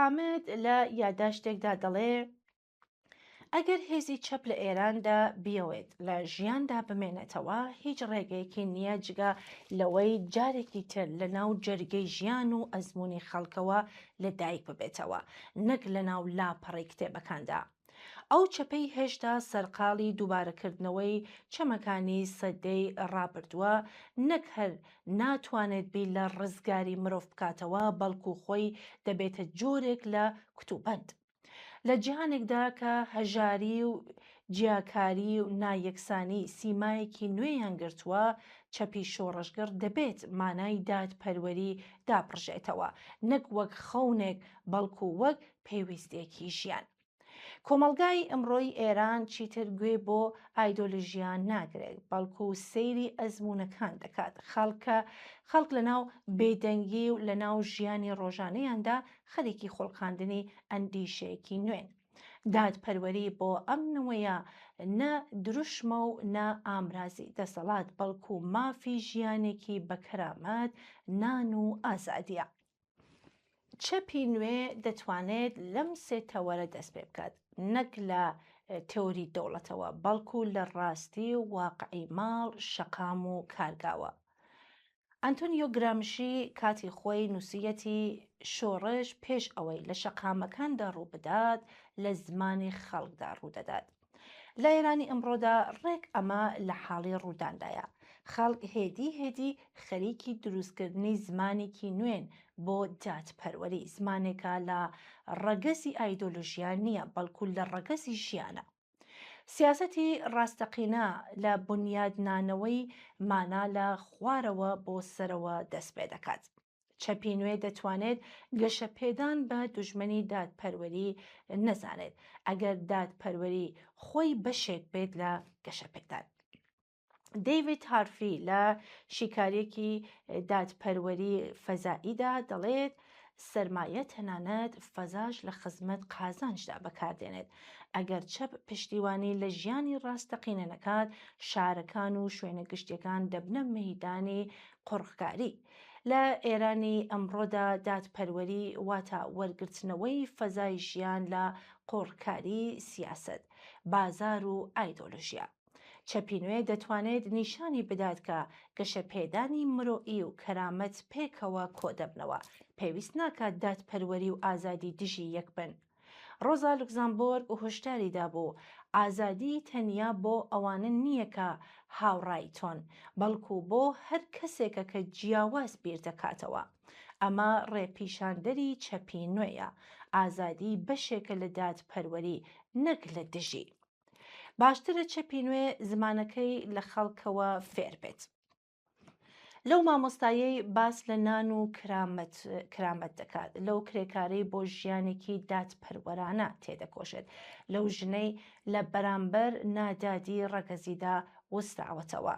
Speaker 1: حامد لە یادداشتێکدا دەڵێ ئەگەر هێزی چەپ لە ئێراندا بیەوێت لە ژیاندا بمێنێتەوە هیچ ڕێگەیەکی نییە جگە لەوەی جارێکی تر لە ناو جەرگەی ژیان و ئەزمموی خەڵکەوە لەدایک ببێتەوە نەک لە ناو لاپەڕی کتێبەکاندا. ئەو چەپەی هێشتا سەرقاڵی دووبارەکردنەوەی چەمەکانی سەدەی ڕابردووە نەک هەر ناتوانێت بی لە ڕزگاری مرۆڤ بکاتەوە بەڵکو خۆی دەبێتە جۆرێک لە کتوبەند. لە جیهانێکدا کە هەژاری و جیاکاری و نایەکسانی سیمایەکی نوێیان گرتووە چەپی شۆڕەشگر دەبێت مانای دادپەروەری داپڕژێتەوە نەک وەک خەونێک بەڵکو وەک پێویستێکی ژیان. کۆمەلگای ئەمڕۆی ئێران چیتر گوێ بۆ ئایدۆلژیان ناگرێت بەڵکو سەیری ئەزمونونەکان دەکات خەڵک لە ناو بێدەنگی و لە ناو ژیانی ڕۆژانەیاندا خەریکی خۆڵخاندنی ئەندیشەیەکی نوێن. دادپەروەری بۆ ئەم نوەیە نە دروشمە و نە ئامرازی دەسەڵات بەڵکو مافی ژیانێکی بەکەرامەت نان و ئازادیە. چەپی نوێ دەتوانێت لەم سێ تەوەرە دەست پێ بکات نەک لە تێوری دەوڵەتەوە بەڵکو لە ڕاستی و واقعی ماڵ شەقام و کارگاوە. ئەنتۆنیۆ گرامشی کاتی خۆی نووسیەتی شۆڕش پێش ئەوەی لە شەقامەکاندا ڕووبدات لە زمانی خەڵکدا ڕوودەدات. لە ئێرانی ئەمڕۆدا ڕێک ئەمە لە حاڵی ڕووداندایە. خەڵک هێدی خەریکی دروستکردنی زمانێکی نوێن بۆ دادپەروەری زمانێکە لە ڕەگەزی ئایدۆلۆژیان نییە بەڵکو لە ڕەگەزی ژیانە. سیاسەتی ڕاستەقینە لە بنیادنانەوەی مانا لە خوارەوە بۆ سەرەوە دەست پێ دەکات. چەپی نوێ دەتوانێت گەشەپێدان بە دوژمنی دادپەروەری نەزانێت ئەگەر دادپەروەری خۆی بەشێک بێت لە گەشەپێدان. دەیڤید هارفی لە شیکارێکی دادپەروەری فەزائیدا دەڵێت سەرمایە تەنانەت فەزاش لە خزمەت قازانجدا بەکاردێنێت. ئەگەر چەپ پشتیوانی لە ژیانی ڕاستەقینە نەکات شارەکان و شوێنە گشتیەکان دەبنە مەیدانی قوڕخکاری. لە ئێرانی ئەمڕۆدا دادپەروەری واتە وەرگرتنەوەی فەزای ژیان لە قوڕکاری سیاست، بازار و ئایدۆلۆژیا. چەپی نوێ دەتوانێت نیشانی بدات کە گەشەپێدانی مرۆئی و کەرامەت پێکەوە کۆ دەبنەوە. پێویست ناکات دادپەروەری و ئازادی دژی یەک بن. ڕۆزا لوکزامبۆرگ هۆشداریدا بوو ئازادی تەنیا بۆ ئەوانە نییە کە هاوڕای تۆن بەڵکو بۆ هەر کەسێکە کە جیاواز بیر دەکاتەوە. ئەمە ڕێپیشاندەری چەپی نوێیە. ئازادی بەشێکە لە دادپەروەری نەک لە دژی. باشترە چەپی نوێ زمانەکەی لە خەڵکەوە فێر بێت. لەو مامۆستایەی باس لە نان و کرامەت دەکات لەو کرێکارەی بۆ ژیانێکی دادپەروەرانە تێدەکۆشێت لەو ژنەی لە بەرامبەر نادادی ڕەگەزیدا وەستاوەتەوە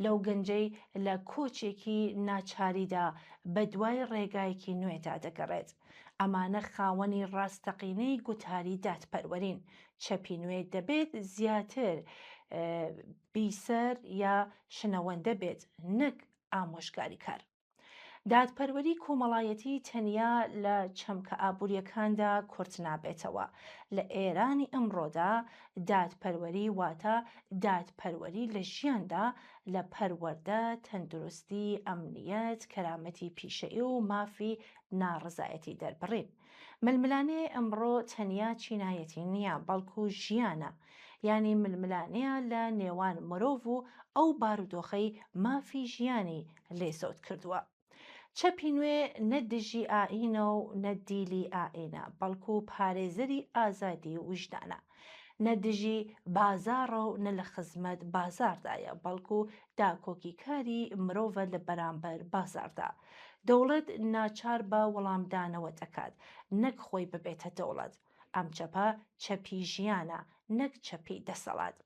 Speaker 1: لەو گەنجەی لە کۆچێکی ناچاریدا بە دوای ڕێگایەکی نوێدا دەگەڕێت. ئەمانە خاوەنی ڕاستەقینەی گوتاری دادپەروەرین. چەپی نوێ دەبێت زیاتر بیسەر یا شنەوەندە بێت نەک ئامۆژگاریکار. دادپەروەری کۆمەڵایەتی تەنیا لە چەمکە ئابوووریەکاندا کورت نابێتەوە. لە ئێرانی ئەمڕۆدا دادپەروەری واتە دادپەروەری لە ژیاندا لە پەروەردە، تەندروستی، ئەمنیەت، کەرامەتی پیشەیی و مافی ناڕزایەتی دەربڕین. ململانێ ئەمڕۆ تەنیا چینایەتی نییە بەڵکو ژیانە، یعنی ململانەیە لە نێوان مرۆڤ و ئەو بارودۆخەی مافی ژیانی لێزۆت کردووە. چەپی نوێ نە دژی ئائینە و نە دیلی ئائینە بەڵکو پارێزەری ئازادی وجدانە. نە دژی بازاڕە و نە لە خزمەت بازاردایە بەڵکو داکۆکیکاری مرۆڤە لە بەرامبەر بازاردا. دەوڵەت ناچار بە وەڵامدانەوە دەکات نەک خۆی ببێتە دەوڵەت. ئەم چەپە چەپی ژیانە نەک چەپی دەسەڵات.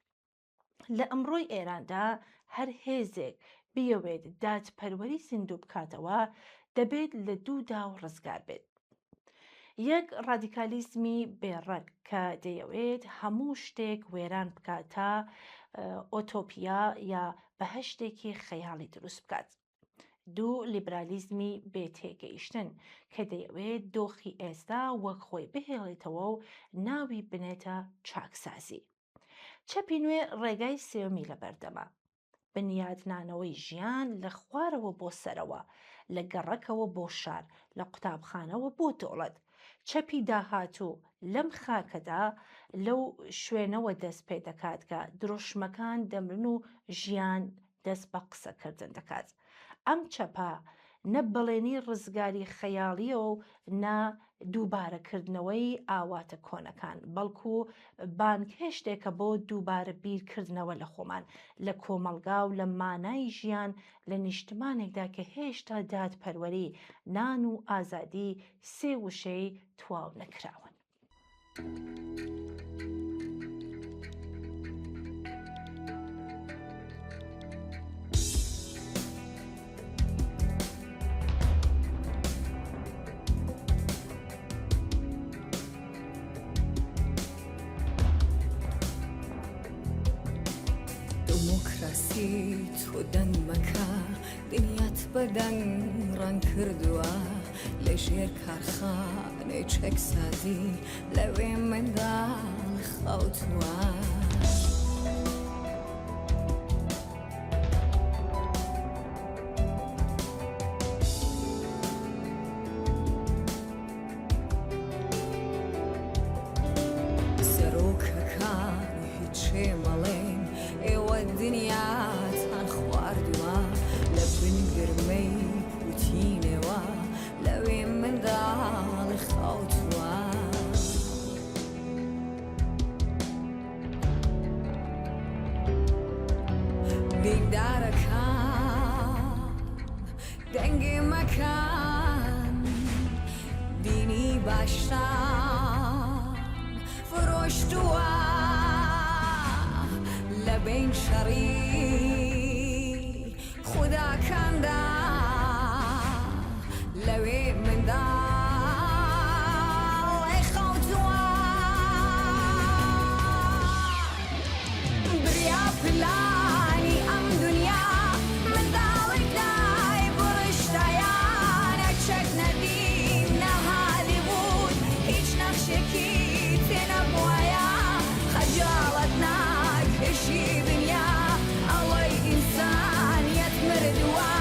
Speaker 1: لە ئەمڕۆی ئێراندا هەر هێزێک بیەوێت دادپەروەری زیندوو بکاتەوە دەبێت لە دوودا و ڕزگار بێت. یەک ڕادیکالیزمی بێڕەگ کە دەیەوێت هەموو شتێک وێران بکات تا ئۆتۆپیا یا بەهەشتێکی خەیاڵی دروست بکات. دوو لیبرالیزمی بێتێگەیشتن کە دەیەوێت دۆخی ئێستا وەک خۆی بهێڵێتەوە و ناوی بنێتە چاکسازی. چەپی نوێ ڕێگای سێوەمی لە بەردەمە، بنیادنانەوەی ژیان لە خوارەوە بۆ سەرەوە، لە گەڕەکەوە بۆ شار، لە قوتابخانەوە بۆ دەوڵەت. چەپی داهاتوو لەم خاکەدا لەو شوێنەوە دەست پێ دەکات کە درۆشمەکان دەمرن و ژیان دەست بە قسەکردن دەکات. ئەم چەپە نە بەڵێنی ڕزگاری خەیاڵیەوە و نە دووبارەکردنەوەی ئاواتە کۆنەکان، بەڵکو بانکهێشتێکە بۆ دووبارە بیرکردنەوە لە خۆمان، لە کۆمەلگا و لە مانای ژیان لە نیشتمانێکدا کە هێشتا دادپەروەری، نان و ئازادی سێ وشەی تواو نەکراون.
Speaker 6: تۆ دەنگ مەکە دنیات بەدەنگ ڕەنگ کردووە لە ژێر کارخانەی چەکسازی لەوێ منداڵ خەوتووە. سەرۆکەکان هیچێ مەڵێن ئێوە دنیاتان خواردووە لە بن گرمەی پوتینەوە لەوێ منداڵی خەوتووە. دیندارەکان دەنگی مەکان دینی باشتان فرۆشتووە لە بین شەڕی خوداکاندا لەوێ منداڵی خەوتووە. بریا پلانی ئەم دنیا منداڵی دای بڕشتایانە چەک نەدیم نەهالی بود هیچ نەخشێکی تێ نەبووایە خەجاڵەت ناکێشی دنیا ئەوەی ئینسانیەت مردووە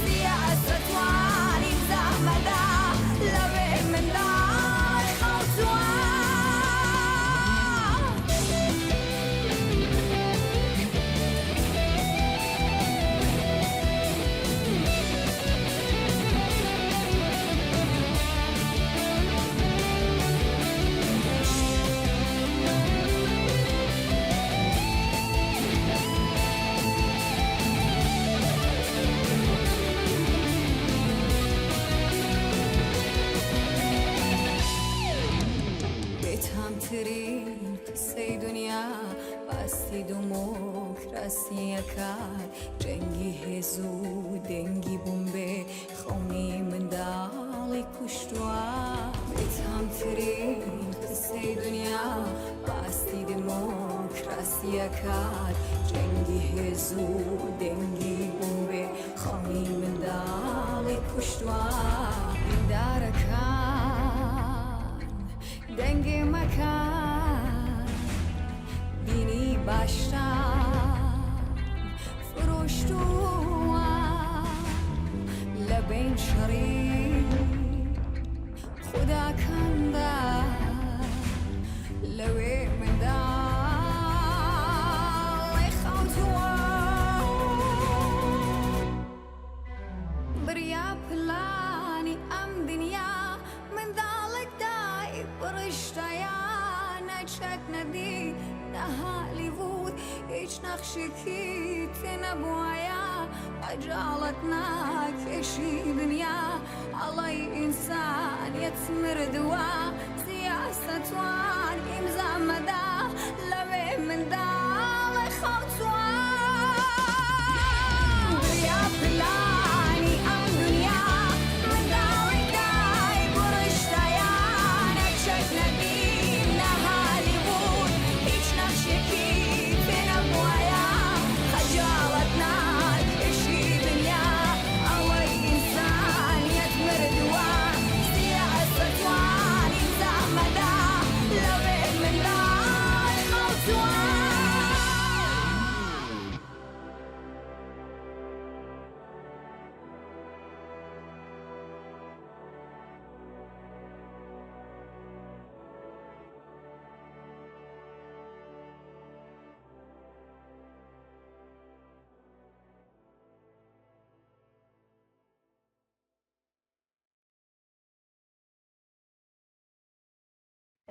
Speaker 6: سیاسەتوانی زەحمەدا لەوێ منداڵی خەوتووە. بێتامترین قسەی دنیا باستی دمۆکراسیەکان جەنگی هێز و دەنگی بومبێ خەونی منداڵی کوشتووە. بێتامترین قسەی دنیا باستی دمۆکراسیەکان جەنگی هێز و دەنگی بومبێ خەونی منداڵی کوشتووە. دیندارەکان دەنگی مەکان دینی باشتان فرۆشتووە لە بین شەڕی خوداکاندا لەوێ منداڵی خەوتووە. بریا پلانی ئەم دنیا منداڵێک دای بڕشتایانە چەک نەدی نەهالی بود هیچ نەخشێکی تێ نەبووایە خەجاڵەت ناکێشی دنیا ئەڵەی ئینسانیەت مردووە سیاسەتوان ئیمزا مەدا لەوێ منداڵی خەوتووە. بریا پلانی ئەم دنیا منداڵی دای بڕشتایانە چەک نەدیم نەهالی بود هیچ نەخشێکی تێ نەبووایە خەجاڵەت ناکێشی دنیا ئەوەی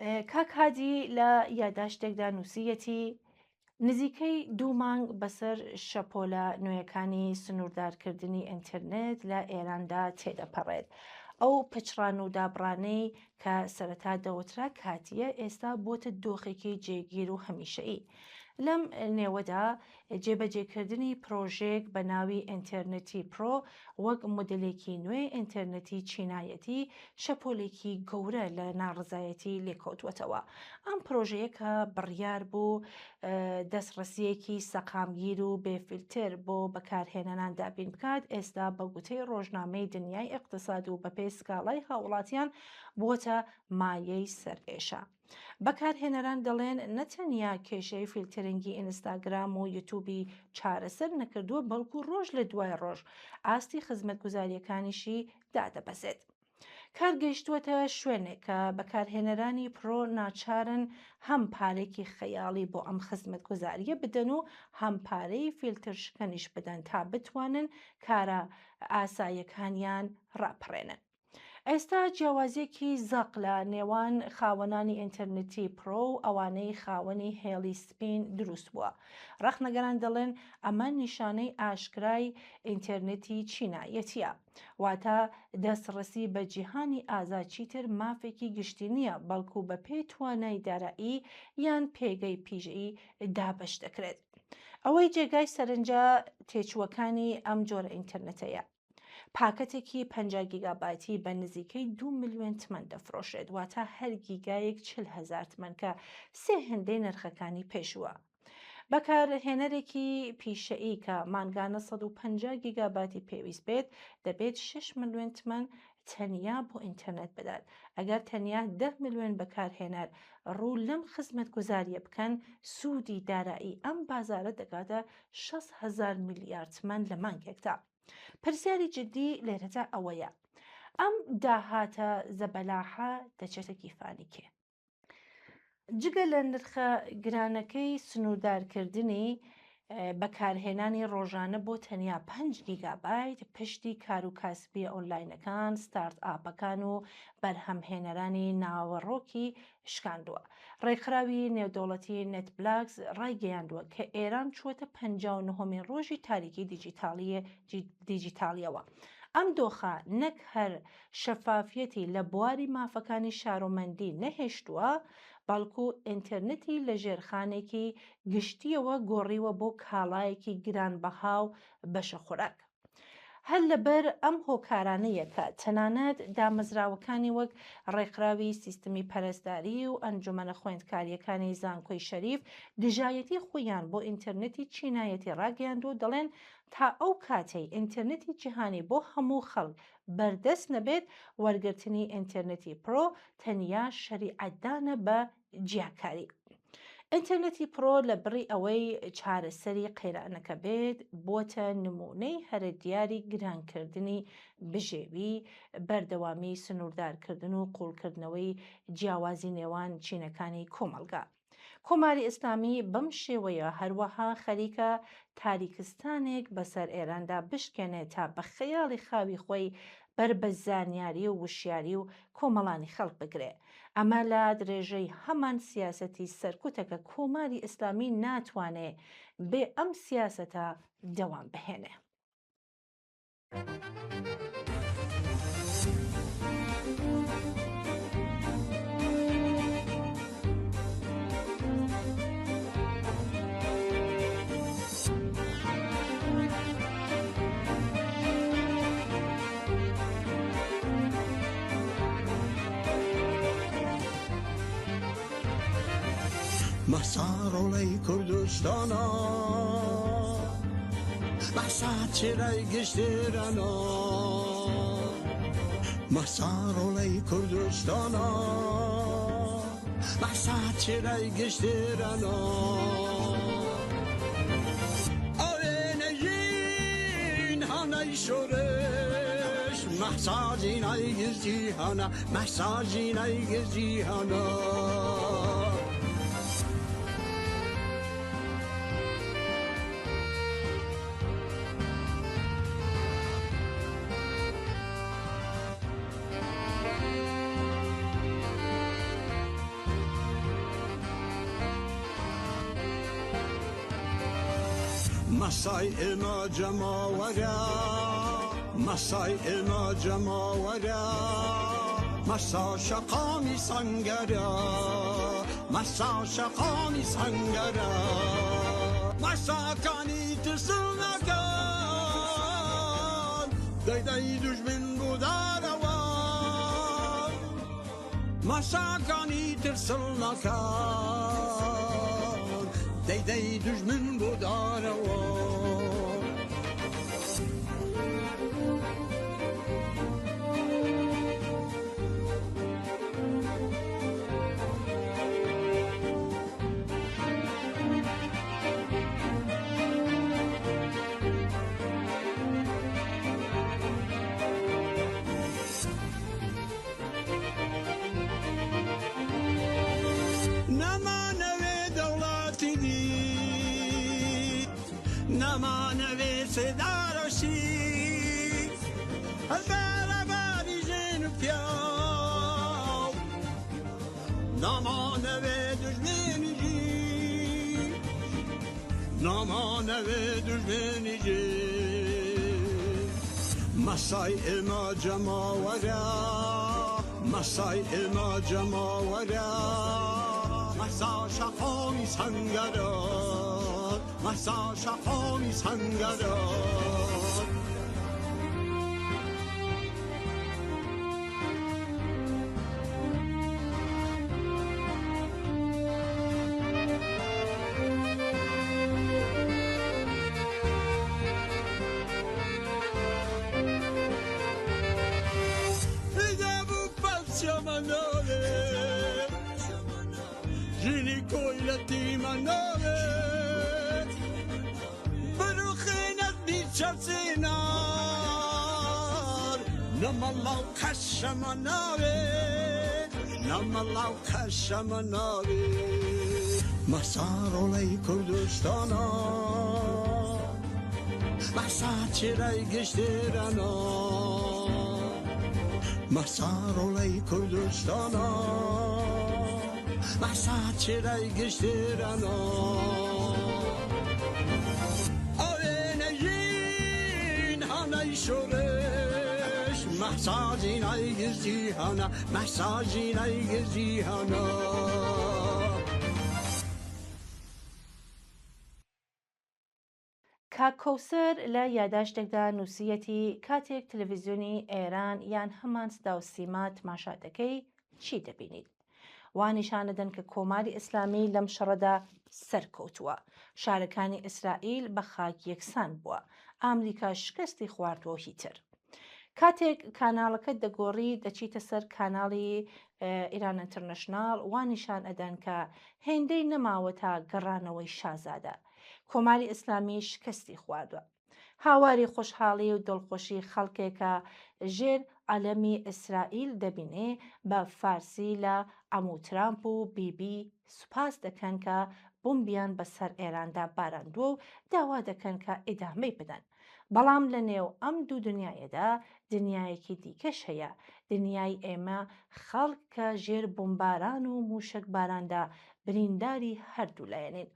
Speaker 1: کاک هادی لە یادداشتێکدا نووسیەتی نزیکەی 2 مانگ بەسەر شەپۆلە نوێیەکانی سنووردارکردنی ئینتەرنێت لە ئێراندا تێدەپەڕێت. ئەو پچڕان و دابڕانەی کە سەرەتا دەوترا کاتیە ئێستا بۆتە دۆخێکی جێگیر و هەمیشەیی. لەم نێوەدا جێبەجێکردنی پرۆژێک بە ناوی ئینتەرنێتی پرۆ وەک مۆدلێکی نوێی ئینتەرنێتی چینایەتی شەپۆلێکی گەورە لە ناڕزایەتی لێکۆتوەتەوە. ئەم پرۆژەیە کە بڕیار بوو دەستڕەسیەکی سەقامگیر و بێفیلتر بۆ بەکارهێنانان دابین بکات، ئێستا بە گوتەی ڕۆژنامەی دنیای ئیقتساد و بەپێی سکاڵای هاوڵاتیان بۆتە مایەی سەرئێشە. بەکارهێنەران دەڵێن نەتەنیا کێشەی فیلترنگی ئینستاگرام و یوتیوبی چارەسەر نەکردووە، بەڵکو ڕۆژ لە دوای ڕۆژ ئاستی خزمەتگوزاریەکانیشی دادەبەزێت. کارگەیشتووەتە شوێنێک کە بەکارهێنەرانی پرۆ ناچارن هەم پارێکی خەیاڵی بۆ ئەم خزمەتگوزاریە بدەن و هەم پارەی فیلتر شکەنیش بدەن تا بتوانن کارە ئاساییەکانیان ڕاپەڕێنن. ئێستا جیاوازیەکی زەق لە نێوان خاوەنانی ئینتەرنێتی پرۆ و ئەوانەی خاوەنی هێڵی سپین دروست بووە. ڕەخنەگەران دەڵێن ئەمە نیشانەی ئاشکرای ئینتەرنێتی چینایەتیە، واتە دەستڕەسی بە جیهانی ئازاچی تر مافێکی گشتی نییە، بەڵکو بە پێی توانای دارایی یان پێگەی پیژەیی دابەش دەکرێت. ئەوەی جێگای سەرنجە تێچووەکانی ئەم جۆرە ئینتەرنێتەیە. پاکەتێکی 50 گیگابایتی بە نزیکەی 2 ملیۆن تمەن دەفرۆشێت، واتە هەر گیگایەک 40,000 تمەن کە 3 هێندەی نرخەکانی پێشووە. بەکارهێنەرێکی پیشەیی کە مانگانە 150 گیگابایتی پێویست بێت دەبێت 6 ملیۆن تمەن تەنیا بۆ ئینتەرنێت بدات. ئەگەر تەنیا 10 ملیۆن بەکارهێنەر ڕوو لەم خزمەتگوزاریە بکەن، سوودی دارایی ئەم بازارە دەگاتە 60,000 میلیارد تمەن لە مانگێکدا. پرسیاری جدی لێرەدا ئەوەیە، ئەم داهاتە زەبەلاحە دەچێتە گیفانی کێ؟ جگە لە نرخە گرانەکەی سنووردارکردنی بەکارهێنانی ڕۆژانە بۆ تەنیا 5 گیگابایت پشتی کار و کاسبی ئۆنلاینەکان، ستارت ئاپەکان و بەرهەمهێنەرانی ناوەڕۆکی شکاندووە. ڕێکخراوی نێودەوڵەتی نێتبلاکس ڕایگەیاندووە کە ئێران چووەتە 59مین ڕۆژی تاریکی دیجیتالیەوە. ئەم دۆخە نەک هەر شەفافیەتی لە بواری مافەکانی شارۆمەندی نەهێشتووە، بەڵکو ئینتەرنێتی لە ژێرخانێکی گشتیەوە گۆڕیوە بۆ کاڵایەکی گرانبەها و بەشە خۆراک. هەر لەبەر ئەم هۆکارانەیە کە تەنانەت دامەزراوەکانی وەک ڕێکخراوی سیستمی پەرستاری و ئەنجومەنە خوێندکاریەکانی زانکۆی شەریف دژایەتی خۆیان بۆ ئینتەرنێتی چینایەتی ڕاگەیاندوو، دەڵێن تا ئەو کاتەی ئینتەرنێتی جیهانی بۆ هەموو خەڵک بەردەست نەبێت، وەرگرتنی ئینتەرنێتی پرۆ تەنیا شەریعەتدانە بە جیاکاری. ئینتەرنێتی پرۆ لە بڕی ئەوەی چارەسەری قەیرانەکە بێت، بۆتە نمونەی هەرە دیاری گرانکردنی بژێوی، بەردەوامی سنووردارکردن و قوڵکردنەوەی جیاوازی نێوان چینەکانی کۆمەلگا. کۆماری ئیسلامی بەم شێوەیە هەروەها خەریکە تاریکستانێک بەسەر ئێراندا بشکێنێت تا بە خەیاڵی خاوی خۆی بەر بە زانیاری و وشیاری و کۆمەڵانی خەڵک بگرێ. ئەمە لە درێژەی هەمان سیاسەتی سەرکوتەکە کۆماری ئیسلامی ناتوانێ بێ ئەم سیاسەتە دەوام بهێنێ.
Speaker 2: مسارۆڵەی کوردستانە بەسات چێرای گشتێرانە، مسارۆڵەی کوردستانە بەسات چێرای گشتێرانە، ئەوێنەژین هەنەی شۆرش مەحساجینای گزی هەنە، مەحساجینای گزی هەنە. مسای اما جماورا مسای اما جماورا مسا شقامی سنگرا مسا شقامی سنگرا مسا کانی تسلنکان دیدی دشمن بوداروان مسا کانی تسلنکان دیدی دشمن بوداروان نمانوی صدارشی البرابری جن پیاو نمانوی دشمنی جی نمانوی دشمنی جی مسای اما جماورا مسای اما جماورا مسا شقامی سنگرا مسا شقامی سنگرا ایده بو پس یمناله جینی کویلتی مناله شرسينار نم الله خشم ناري نم الله خشم ناري مسار لي كردستانا مسار چرای گشترانا مسار لي كردستانا مسار چرای گشترانا شورش محساجین ای جیهانا محساجین ای جیهانا
Speaker 1: کاکەوسەر لە یاداشتێکدا نووسیەتی کاتێک تەلەڤیزیۆنی ئێران یان هەمان سدا و سیما تماشا دەکەی چی دەبینیت؟ وانیشانەدەن کە کۆماری ئیسلامی لەم شەڕەدا سەرکەوتووە، شارەکانی ئیسرائیل بە خاک یەکسان بووە، ئامریکا شکستی خواردووە هیتر. کاتێک کاناڵەکە دەگۆڕی دەچیتە سەر کاناڵی ئیران ئینتەرنەشناڵ وانیشان ئەدەن کە هێندەی نەماوە تا گەڕانەوەی شازادە. کۆماری ئیسلامی شکستی خواردووە. هاواری خۆشحاڵی و دڵخۆشی خەڵکێکە ژێر عەلەمی ئیسرائیل دەبینێ بە فارسی لە ئەموو ترامپ و بیبی سوپاس دەکەن کە بۆمبیان بەسەر ئێراندا باراندووە و داوا دەکەن کە ئیدامەی بدەن. بەڵام لە نێو ئەم دوو دنیایەدا دنیایەکی دیکەش هەیە، دنیای ئێمە خەڵک کە ژێر بۆمباران و موشک باراندا برینداری هەردوو لایەنین،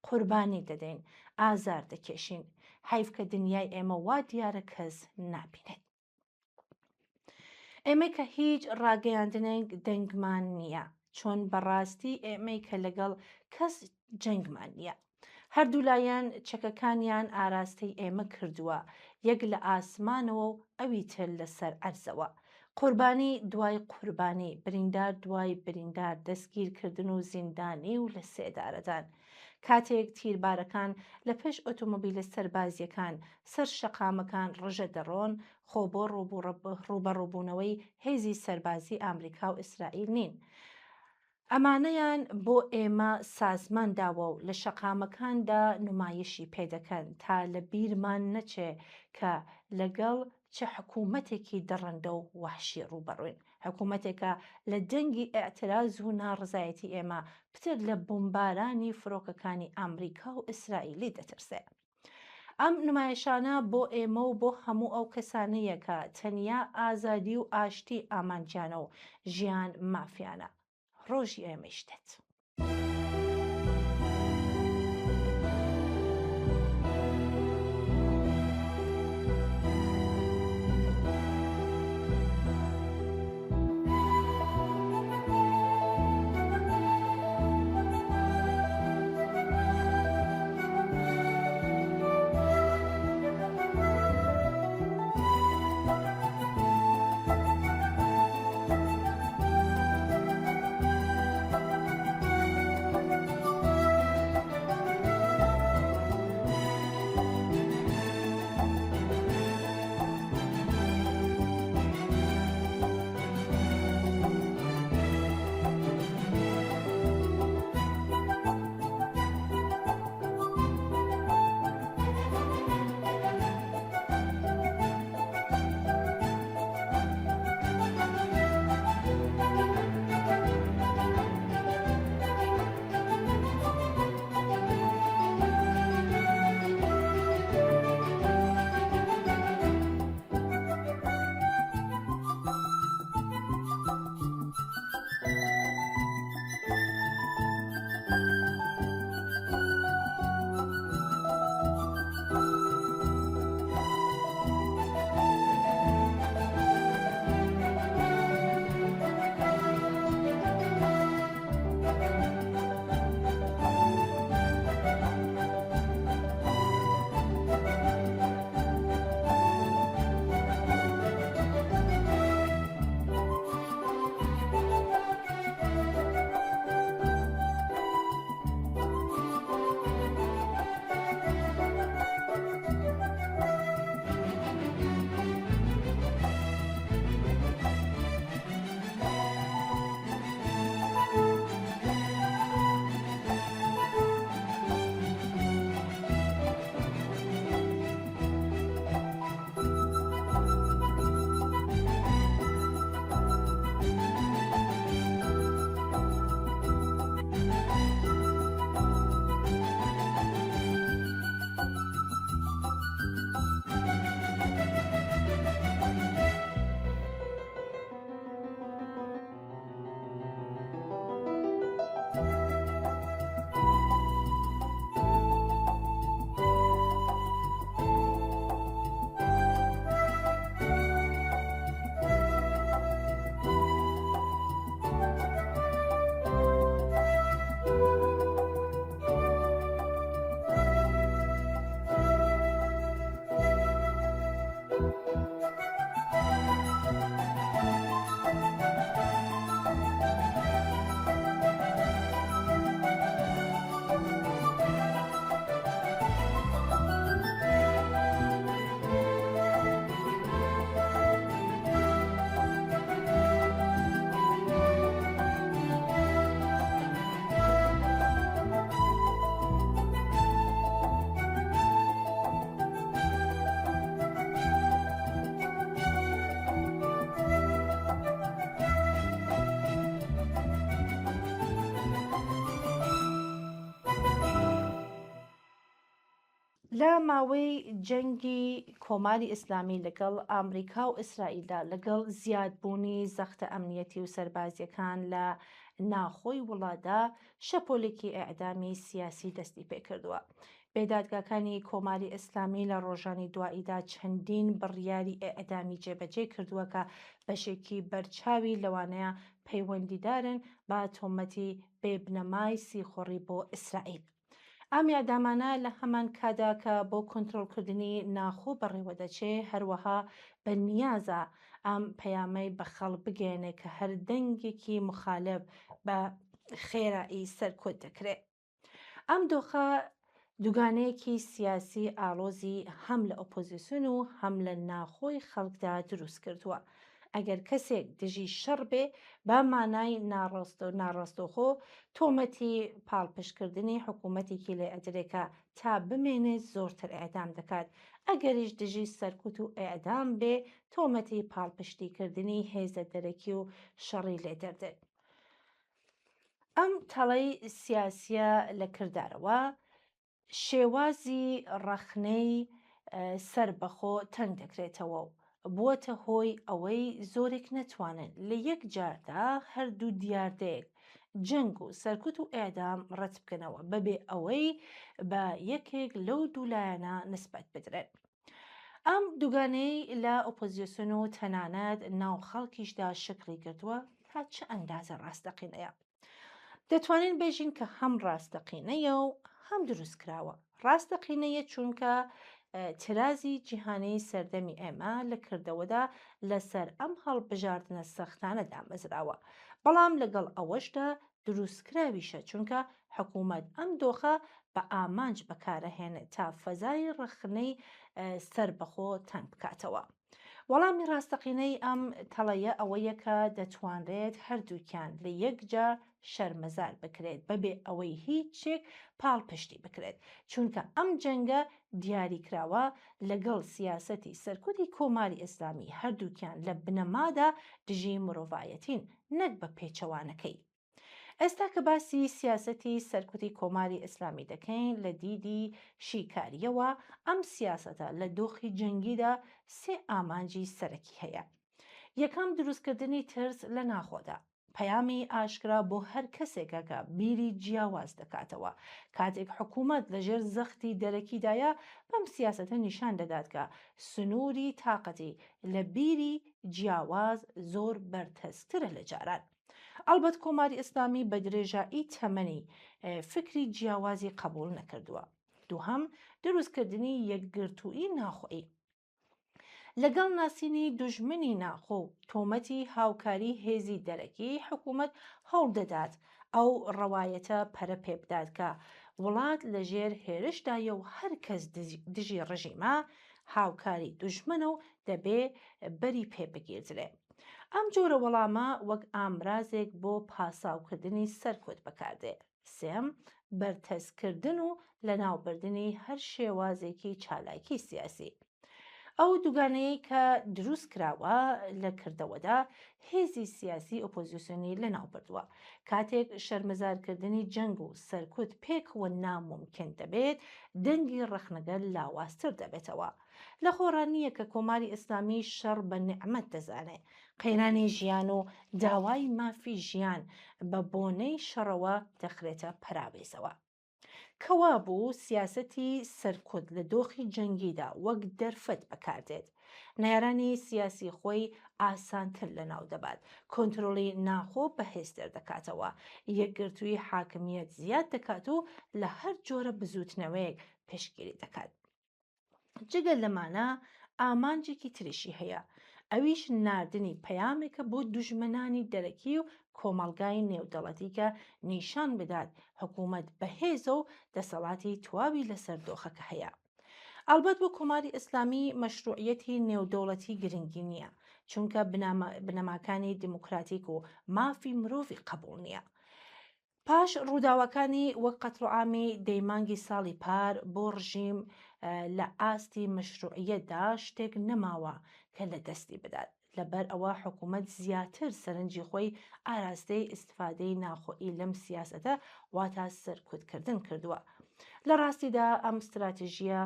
Speaker 1: قوربانی دەدەین، ئازار دەکێشین. حیف کە دنیای ئێمە وا دیارە کەس نابینێت. ئێمەی کە هیچ ڕاگەیاندنێک دەنگمان نییە، چۆن بەڕاستی ئێمەی کە لەگەڵ کەس جەنگمان نییە. هەردوو لایەن چەکەکانیان ئاراستەی ئێمە کردووە، یەک لە ئاسمانەوە و ئەوی تر لەسەر ئەرزەوە. قوربانی دوای قوربانی، بریندار دوای بریندار، دەستگیرکردن و زیندانی و لە سێدارەدان. کاتێک تیربارەکان لە پێش ئۆتۆمۆبیلە سەربازیەکان سەر شەقامەکان ڕژە دەڕۆن، خۆ بۆ ڕوبەڕووبوونەوەی هێزی سەربازی ئامریکا و ئیسرائیل نین. ئەمانەیان بۆ ئێمە سازمان داوە و لە شەقامەکاندا نمایشی پێدەکەن تا لە بیرمان نەچێ کە لەگەڵ چه حکوومەتێکی دەڕەندە و وحشی ڕوبەڕووین، حکوومەتێکە لە دەنگی ئێعتراز و ناڕزایەتی ئێمە پتر لە بۆمبارانی فڕۆکەکانی ئەمریکا و ئیسرائیلی دەترسێ. ئەم نمایشانە بۆ ئێمە و بۆ هەموو ئەو کەسانەیە کە تەنیا ئازادی و ئاشتی ئامانجیانە و ژیان مافیانە. ڕۆژی ئێمەش دێت. لە ماوەی جەنگی کۆماری ئیسلامی لەگەڵ ئامریکا و ئیسرائیلدا لەگەڵ زیادبوونی زەختە ئەمنیەتی و سەربازیەکان لە ناخۆی وڵاتدا شەپۆلێکی ئەعدامی سیاسی دەستی پێکردووە. بێدادگاکانی کۆماری ئیسلامی لە ڕۆژانی دواییدا چەندین بڕیاری ئەعدامی جێبەجێ کردووە کە بەشێکی بەرچاوی لەوانەیە پەیوەندیدارن بە تۆمەتی بێبنەمای سیخۆڕی بۆ ئیسرائیل. ئەم یادامانە لە هەمان کادا کە بۆ کۆنتڕۆڵکردنی ناخۆ بەڕێوە دەچێ هەروەها بە نیازە ئەم پەیامەی بە خەڵک بگەێنێ کە هەر دەنگێکی مخالف بە خێرایی سەرکۆت دەکرێت. ئەم دۆخە دوگانەیەکی سیاسی ئاڵۆزی هەم لە ئۆپۆزیسیۆن و هەم لە ناخۆی خەڵکدا دروست کردووە. ئەگەر کەسێک دژی شەڕ بێ بە مانای ناڕاستۆخۆ تۆمەتی پاڵپشتکردنی حکوومەتێکی لێ ئەدرێکە تا بمێنێت زۆرتر ئەعدام دەکات. ئەگەریش دژی سەرکوت و ئەعدام بێ تۆمەتی پاڵپشتیکردنی هێزە دەرەکی و شەڕی لێ دەردێت. ئەم تەڵەی سیاسیە لە کردارەوە شێوازی ڕەخنەی سربەخۆ تەنگ دەکرێتەوە و بووەتە هۆی ئەوەی زۆرێک نەتوانن لە یەک جاردا هەردوو دیاردەیەک جەنگ و سەرکوت و ئێدام ڕەت بکەنەوە بەبێ ئەوەی بە یەکێک لەو دوولایەنە نسبەت بدرێت. ئەم دوگانەی لە ئۆپۆزیسیۆن و تەنانەت ناو خەڵکیشدا شکلی کردووە تا چه ئەندازە ڕاستەقینەیە. دەتوانین بێژین کە هەم ڕاستەقینەیە و هەم دروستکراوە. ڕاستەقینەیە چونکە ترازی جیهانەی سەردەمی ئێمە لە کردەوەدا لەسەر ئەم هەڵبژاردنە سەختانە دامەزراوە، بەڵام لەگەڵ ئەوەشدا دروستکراویشە چونکە حکوومەت ئەم دۆخە بە ئامانج بەکارەهێنێت تا فەزای ڕەخنەی سەربەخۆ تەنگ بکاتەوە. وەڵامی ڕاستەقینەی ئەم تەڵەیە ئەوەیە کە دەتوانرێت هەردووکیان لە یەکجار شەرمەزار بکرێت بەبێ ئەوەی هیچێک پاڵپشتی بکرێت، چونکە ئەم جەنگە دیاریکراوە لەگەڵ سیاسەتی سەرکوتی کۆماری ئیسلامی هەردووکیان لە بنەمادا دژی مرۆڤایەتین نەک بە پێچەوانەکەی. ئێستا کە باسی سیاسەتی سەرکوتی کۆماری ئیسلامی دەکەین لە دیدی شیکاریەوە ئەم سیاسەتە لە دۆخی جەنگیدا سێ ئامانجی سەرەکی هەیە. یەکەم دروستکردنی ترس لە ناخۆدا، پەیامی ئاشکرا بۆ هەر کەسێکەکە بیری جیاواز دەکاتەوە. کاتێک حکوومەت لەژێر زەختی دەرەکیدایە بەم سیاسەتە نیشان دەدات کە سنووری تااقەتی لە بیری جیاواز زۆر بەرتەسکرە لە جاران. ئەلبەت کۆماری ئیسلامی بە درێژایی تەمەنی فکری جیاوازی قبول نەکردووە. دووهەم دروستکردنی یەکگرتووی ناخۆیی لەگەڵ ناسینی دوژمنی ناخۆ و تۆمەتی هاوکاری هێزی دەرەکی حکوومەت هەوڵ دەدات ئەو ڕەوایەتە پەرە پێ بدات کە وڵات لەژێر هێرشدایە و هەر کەس دژی ڕژیمە هاوکاری دوژمنە و دەبێ بەری پێ بگیردرێ. ئەم جۆرە وەڵامە وەک ئامرازێک بۆ پاساوکردنی سەرکوت بەکاردێ. سێم بەرتەسکردن و لەناوبردنی هەر شێوازێکی چالاکی سیاسی. ئەو دوگانەیە کە دروست کراوە لە کردەوەدا هێزی سیاسی ئۆپۆزیسیۆنی لەناو بردووە. کاتێک شەرمەزارکردنی جەنگ و سەرکوت پێکەوە ناممکن دەبێت دەنگی ڕەخنەگەر لاوازتر دەبێتەوە. لە خۆڕانیە کە کۆماری ئیسلامی شەڕ بە نیعمەت دەزانێت، قەیرانی ژیان و داوای مافی ژیان بە بۆنەی شەڕەوە دەخرێتە پەراوێزەوە. کەوا بوو سیاسەتی سەرکوت لە دۆخی جەنگیدا وەک دەرفەت بەکاردێت. نارانی سیاسی خۆی ئاسانتر لەناو دەبات، کۆنترۆڵی ناخۆ بەهێزتر دەکاتەوە، یەکگرتووی حاکمیەت زیاد دەکات و لە هەر جۆرە بزوتنەوەیەک پێشگیری دەکات. جگە لەمانە ئامانجێکی تریشی هەیە، ئەویش ناردنی پەیامێکە بۆ دوژمنانی دەرەکی و کۆمەڵگای نێودەوڵەتی کە نیشان بدات حکوومەت بەهێزە و دەسەڵاتی تواوی لەسەر دۆخەکە هەیە. ئەلبەت بۆ کۆماری ئیسلامی مەشروعیەتی نێودەوڵەتی گرنگی نییە، چونکە بنەماکانی دیموکراتیک و مافی مرۆڤی قبول نییە. پاش ڕووداوەکانی وەک قەتڵعامی دەیمانگی ساڵی پار بۆ ڕژیم لە ئاستی مەشروعیەتدا شتێک نەماوە کە لە دەستی بدات. لەبەر ئەوە حکوومەت زیاتر سەرنجی خۆی ئاراستەی ئیستفادەی ناخۆئی لەم سیاسەتە واتە سەرکوتکردن کردووە. لە ڕاستیدا ئەم استراتیژیە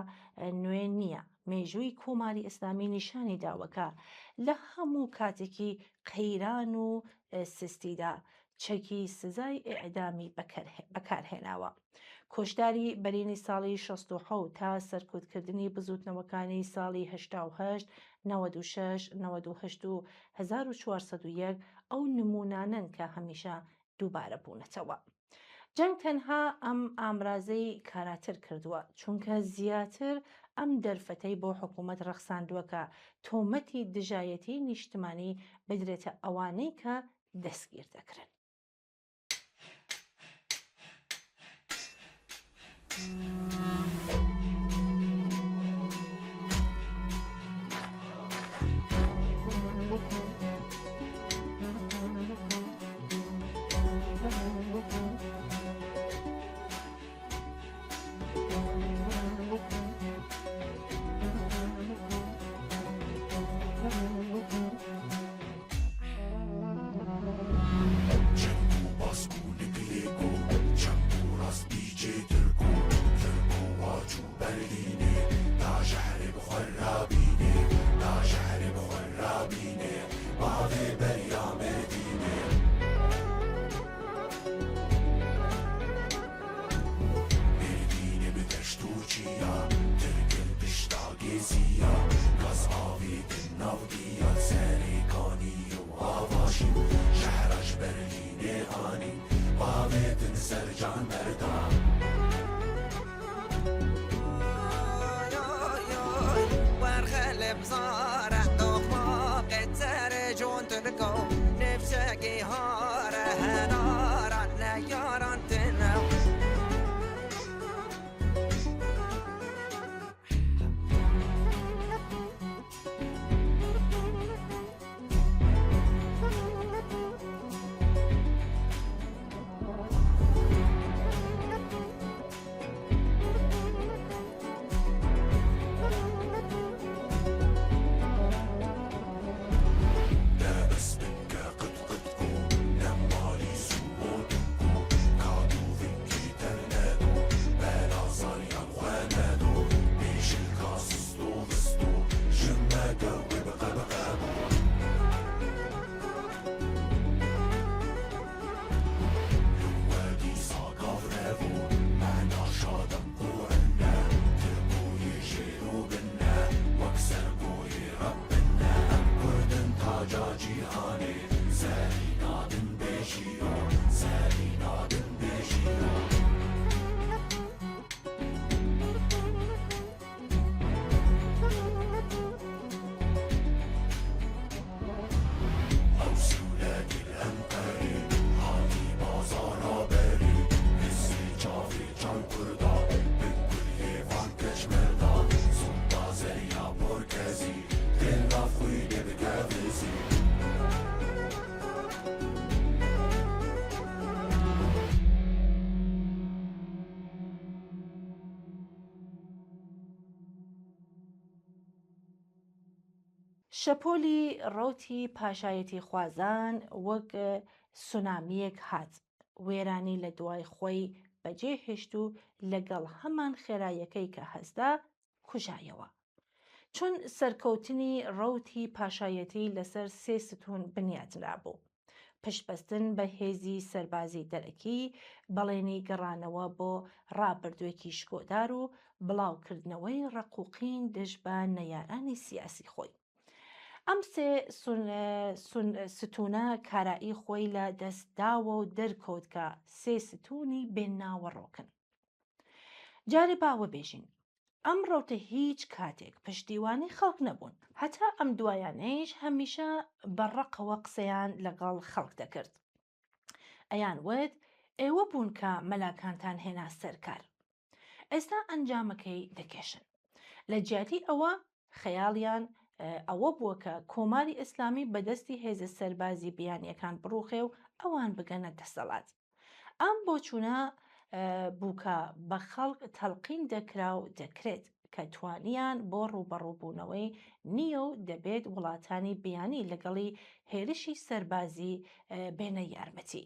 Speaker 1: نوێ نییە. مێژووی کۆماری ئیسلامی نیشانی داوەکە لە هەموو کاتێکی قەیران و سستیدا چەکی سزای ئێعدامی بەکارهێناوە. کۆشداری بەرینی ساڵی 1960 تا سەرکوتکردنی بزوتنەوەکانی ساڵی 1970 96 98 و 1401 ئەو نمونانن کە هەمیشە دووبارە بوونەتەوە. جەنگ تەنها ئەم ئامرازەی کاراتر کردووە چونکە زیاتر ئەم دەرفەتەی بۆ حکوومەت ڕەخساندووە کە تۆمەتی دژایەتی نیشتمانی بدرێتە ئەوانەی کە دەستگیر دەکرن. شەپۆلی ڕەوتی پاشایەتی خوازان وەک سونامیەک هات، وێرانی لە دوای خۆی بەجێهێشت و لەگەڵ هەمان خێراییەکەی کە هەستا کوژایەوە. چون سەرکەوتنی ڕەوتی پاشایەتی لەسەر 3 ستون بنیاترا بوو: پشتبەستن بە هێزی سەربازی دەرەکی، بەڵێنی گەڕانەوە بۆ ڕابردوویەکی شکۆدار و بڵاوکردنەوەی ڕقوقین دژ بە نەیارانی سیاسی خۆی. ئەم 3 ستونە کارایی خۆی لە دەستداوە و دەرکەوت کە 3 ستونی بێناوەڕۆکن. جارێ باوە بێژین ئەم ڕەوتە هیچ کاتێک پشتیوانی خەڵک نەبوون، هەتا ئەم دوایانەیش هەمیشە بەڕقەوە قسەیان لەگەڵ خەڵک دەکرد. ئەیان وت ئێوە بوون کە مەلاکانتان هێنا سەرکار، ئێستا ئەنجامەکەی دەکێشن. لە جیاتی ئەوە خەیاڵیان ئەوە بووە کە کۆماری ئیسلامی بەدەستی هێزە سەربازی بیانیەکان بڕوخێ و ئەوان بگەنە دەسەڵات. ئەم بۆچوونە بووکە بە خەڵک تەلقین دەکرا و دەکرێت کە توانیان بۆ ڕوبەڕووبوونەوەی نییە و دەبێت وڵاتانی بیانی لەگەڵی هێرشی سەربازی بێنە یارمەتی.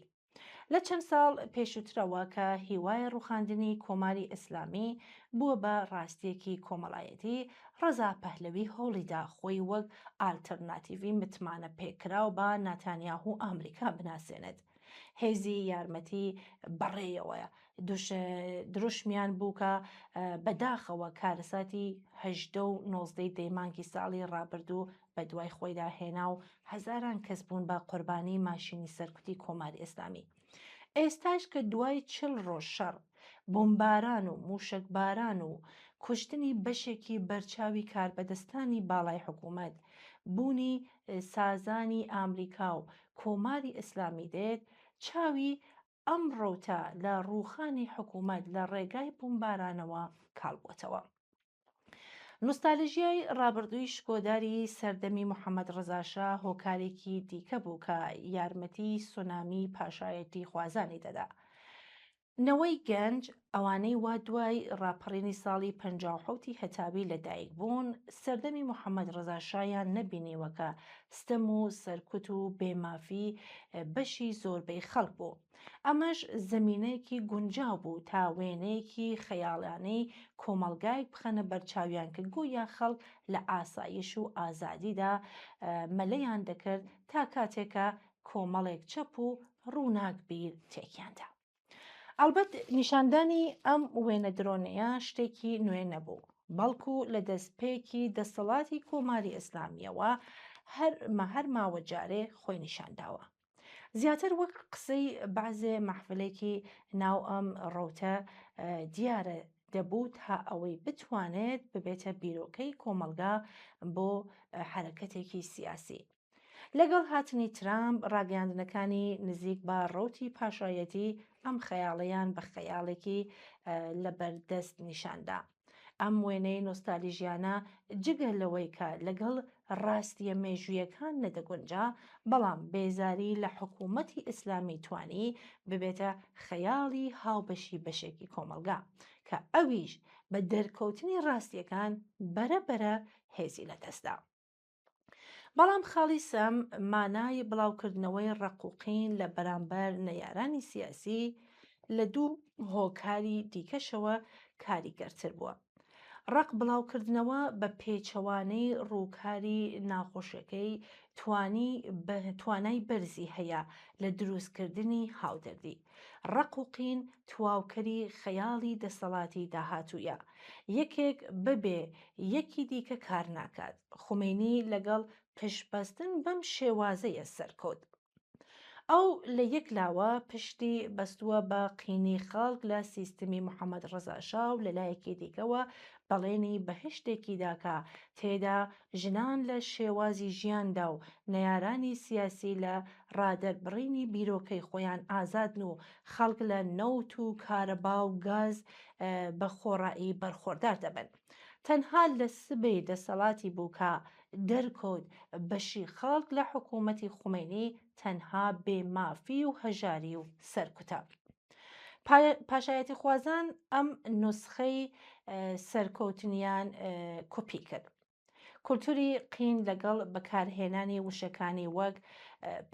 Speaker 1: لە چەند ساڵ پێشووترەوە کە هیوای ڕوخاندنی کۆماری ئیسلامی بووە بە ڕاستیەکی کۆمەڵایەتی، ڕەزا پەهلەوی هەوڵیدا خۆی وەک ئالتەرناتیڤی متمانە پێکراو بە ناتانیاهو ئامریکا بناسێنێت. هێزی یارمەتی بەڕێیەوەیە دروشمیان بوو کە بەداخەوە کارەساتی 18 و 19 دەیمانکی ساڵی ڕابردوو بە دوای خۆیدا هێنا و هەزاران کەس بوون بە قوربانی ماشینی سەرکوتی کۆماری ئیسلامی. ئێستاش کە دوای 40 ڕۆژ شەڕ، بۆمباران و موشکباران و کوشتنی بەشێکی بەرچاوی کاربەدەستانی باڵای حکوومەت، بوونی سازانی ئامریکا و کۆماری ئیسلامی دێت، چاوی ئەم ڕەوتە لە ڕووخانی حکوومەت لە ڕێگای بۆمبارانەوە کاڵبووتەوە. نوستالژیای ڕابردووی شکۆداری سەردەمی محەممەد ڕەزاشا هۆکارێکی دیکە بوو کە یارمەتی سونامی پاشایەتی خوازانی دەدا. نەوەی گەنج ئەوانەی وا دوای ڕاپەڕینی ساڵی 57 هەتابی لەدایک بوون، سەردەمی محەممەد ڕەزاشایان نەبینیوەکە ستەم و سەرکوت و بێمافی بەشی زۆربەی خەڵک بوو. ئەمەش زەمینەیەکی گونجاو بوو تا وێنەیەکی خەیاڵانەی کۆمەلگایك بخەنە بەرچاویان کە گویا خەڵک لە ئاسایش و ئازادیدا مەلەیان دەکرد تا کاتێکە کۆمەڵێک چەپ و ڕووناک بیر تێکیاندا. ئەلبەت نیشاندانی ئەم وێنە درۆنەیە شتێکی نوێ نەبوو، بەڵکو لە دەستپێکی دەسەڵاتی کۆماری ئیسلامیەوە هەر ماوە جارێ خۆی نیشانداوە. زیاتر وەک قسەی بەعزێ مەحفلێکی ناو ئەم ڕەوتە دیارە دەبوو تا ئەوەی بتوانێت ببێتە بیرۆکەی کۆمەلگا بۆ حرەکەتێکی سیاسی. لەگەڵ هاتنی ترامپ، ڕاگەیاندنەکانی نزیک بە ڕەوتی پاشایەتی ئەم خەیاڵەیان بە خەیاڵێکی لەبەردەست نیشاندا. ئەم وێنەی نۆستالیژیانە جگە لەوەی کە لەگەڵ ڕاستیە مێژوویەکان نەدەگونجا، بەڵام بێزاری لە حکوومەتی ئیسلامی توانی ببێتە خەیاڵی هاوبەشی بەشێکی کۆمەلگا کە ئەویش بە دەرکەوتنی ڕاستیەکان بەرەبەرە هێزی لەدەستدا. بەڵام خاڵی سەم مانای بڵاوکردنەوەی ڕقوقین لە بەرامبەر نەیارانی سیاسی لە دوو هۆکاری دیکەشەوە کاریگەرتر بووە. ڕق بڵاوکردنەوە بە پێچەوانەی ڕووکاری ناخۆشیەکەی توانای بەرزی هەیە لە دروستکردنی هاودەردی. ڕقوقین تواوکەری خەیاڵی دەسەڵاتی داهاتوویە، یەکێک ببێ یەکی دیکە کار ناکات. خومینی لەگەڵ پشتبەستن بەم شێوازەیە سەرکەوت. ئەو لە یەک لاوە پشتی بەستووە بە قینی خەڵک لە سیستمی محەممەد ڕەزاشا و لەلایەکی دیکەوە بەڵێنی بەهشتێکی داکا تێدا ژنان لە شێوازی ژیاندا و نەیارانی سیاسی لە ڕادەربڕینی بیرۆکەی خۆیان ئازادن و خەڵک لە نەوت و کارەبا و گاز بە خۆڕایی بەرخۆردار دەبن. تەنها لە سبەی دەسەڵاتی بوو کە دەرکەوت بەشی خەڵک لە حکوومەتی خومینی تەنها بێمافی و هەژاری و سەرکوتە. پاشایەتی خوازان ئەم نوسخەی سەرکەوتنیان کۆپی کرد. کولتوری قین لەگەڵ بەکارهێنانی وشەکانی وەک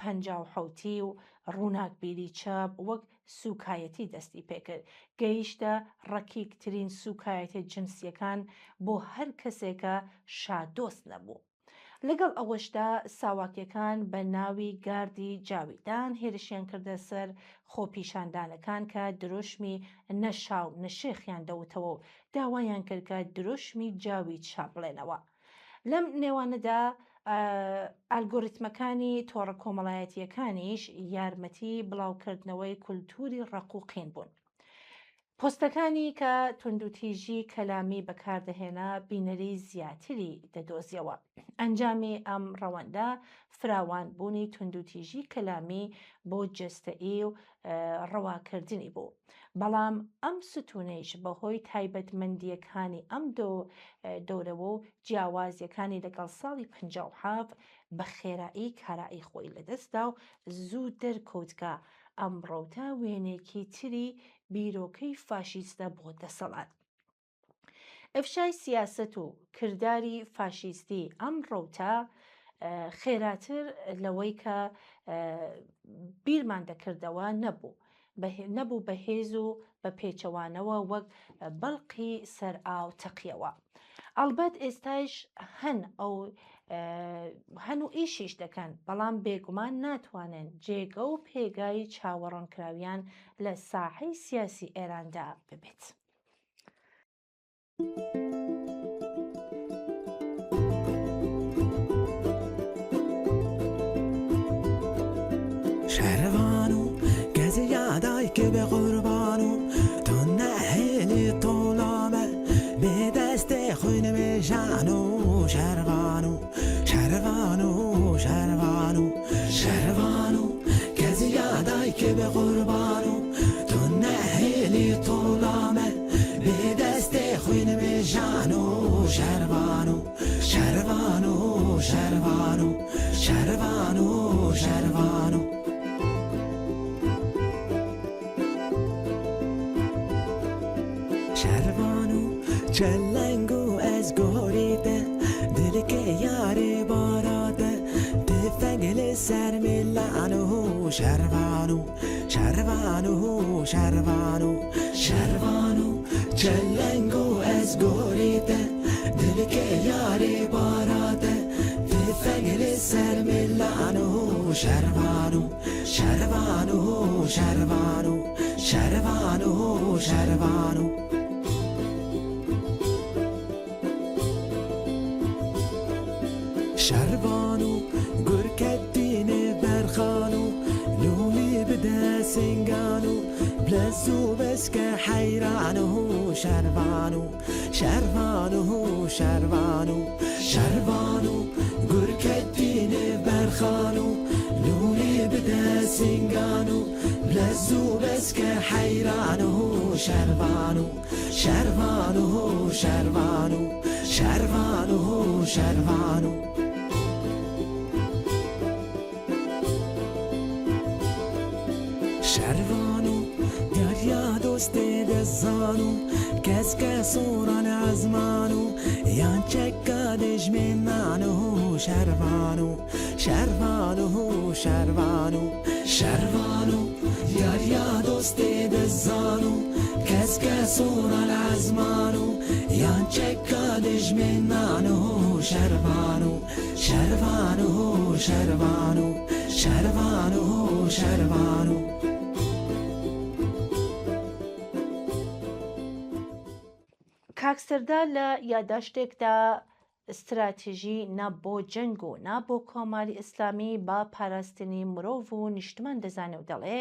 Speaker 1: پەنجاوحەوتی و ڕووناکبیری چاپ وەک سوکایەتی دەستی پێکرد، گەیشتە ڕەکیکترین سوکایەتی جنسیەکان بۆ هەر کەسێکە شادۆست نەبوو. لەگەڵ ئەوەشدا ساواکیەکان بە ناوی گاردی جاویدان هێرشیان کردە سەر خۆپیشاندانەکان کە درۆشمی نەشاو نەشێخیان دەوتەوە و داوایان کرد کە درۆشمی جاوید شاپڵێنەوە. لەم نێوانەدا ئالگۆریتمەکانی تۆڕە کۆمەڵایەتیەکانیش یارمەتی بڵاوکردنەوەی کولتوری ڕقوقین بوون. پۆستەکانی کە توندوتیژی کەلامی بەکاردەهێنا بینەری زیاتری دەدۆزیەوە. ئەنجامی ئەم ڕەوەندە فراوانبوونی توندوتیژی کەلامی بۆ جەستەئی و ڕەواکردنی بوو. بەڵام ئەم ستونەیش بەهۆی تایبەتمەندیەکانی ئەم دەورەوە و جیاوازیەکانی لەگەڵ ساڵی 57 بە خێرایی کارایی خۆی لەدەستدا و زوو دەرکەوتکە ئەم ڕەوتە وێنێکی تری بیرۆکەی فاشیستە بۆ دەسەڵات. ئەفشای سیاست و کردداری فاشیستی ئەم ڕەوتە خێراتر لەوەی کە بیرمان دەکردەوە نەبوو. نەبوو بە هێز و بە پێچەوانەوە وەک بەڵقی سەر ئاو تەقیەوە. ئەلبەت ئێستایش هەن و ئیشیش دەکەن، بەڵام بێگومان ناتوانن جێگە و پێگای چاوەڕۆنکراویان لە ساحەی سیاسی ئێراندا ببێت.
Speaker 7: شهروانو کسی یادای که به قربانو تو نهیلی طولامه به دست خون میشانو شهروانو شهروانو شهروانو شهروانو کسی یادای که به قربانو تو نهیلی طولامه به دست خون میشانو شهروانو شهروانو شهروانو شهروانو شهروانو شهروانو چلنگو از گوریده دل که یاری باراده تفنگل سر میلانو شهروانو شهروانو شهروانو شهروانو چلنگو از گوریده دل که یاری باراده تفنگل سر میلانو شهروانو شهروانو شهروانو شهروانو شهروانو شهروانو گرکتین برخانو لولی بده سنگانو بلزو بس که حیرانو شهروانو شهروانو شهروانو شهروانو گرکتین برخانو لولی بده سنگانو بلزو بس که حیرانو شهروانو شهروانو شهروانو شهروانو شهروانو شهروانو دریا دوست دزانو کس که سوران ازمانو یان چکادش منانو شهروانو شهروانو شهروانو شهروانو دریا دوست دزانو کس که سوران ازمانو یان چکادش منانو شهروانو شهروانو شهروانو شهروانو شهروانو
Speaker 1: کاکسەردا لە یادداشتێکدا استراتیژی نا بۆ جەنگ و نا بۆ کۆماری ئیسلامی با پاراستنی مرۆڤ و نیشتمان دەزانێ و دەڵێ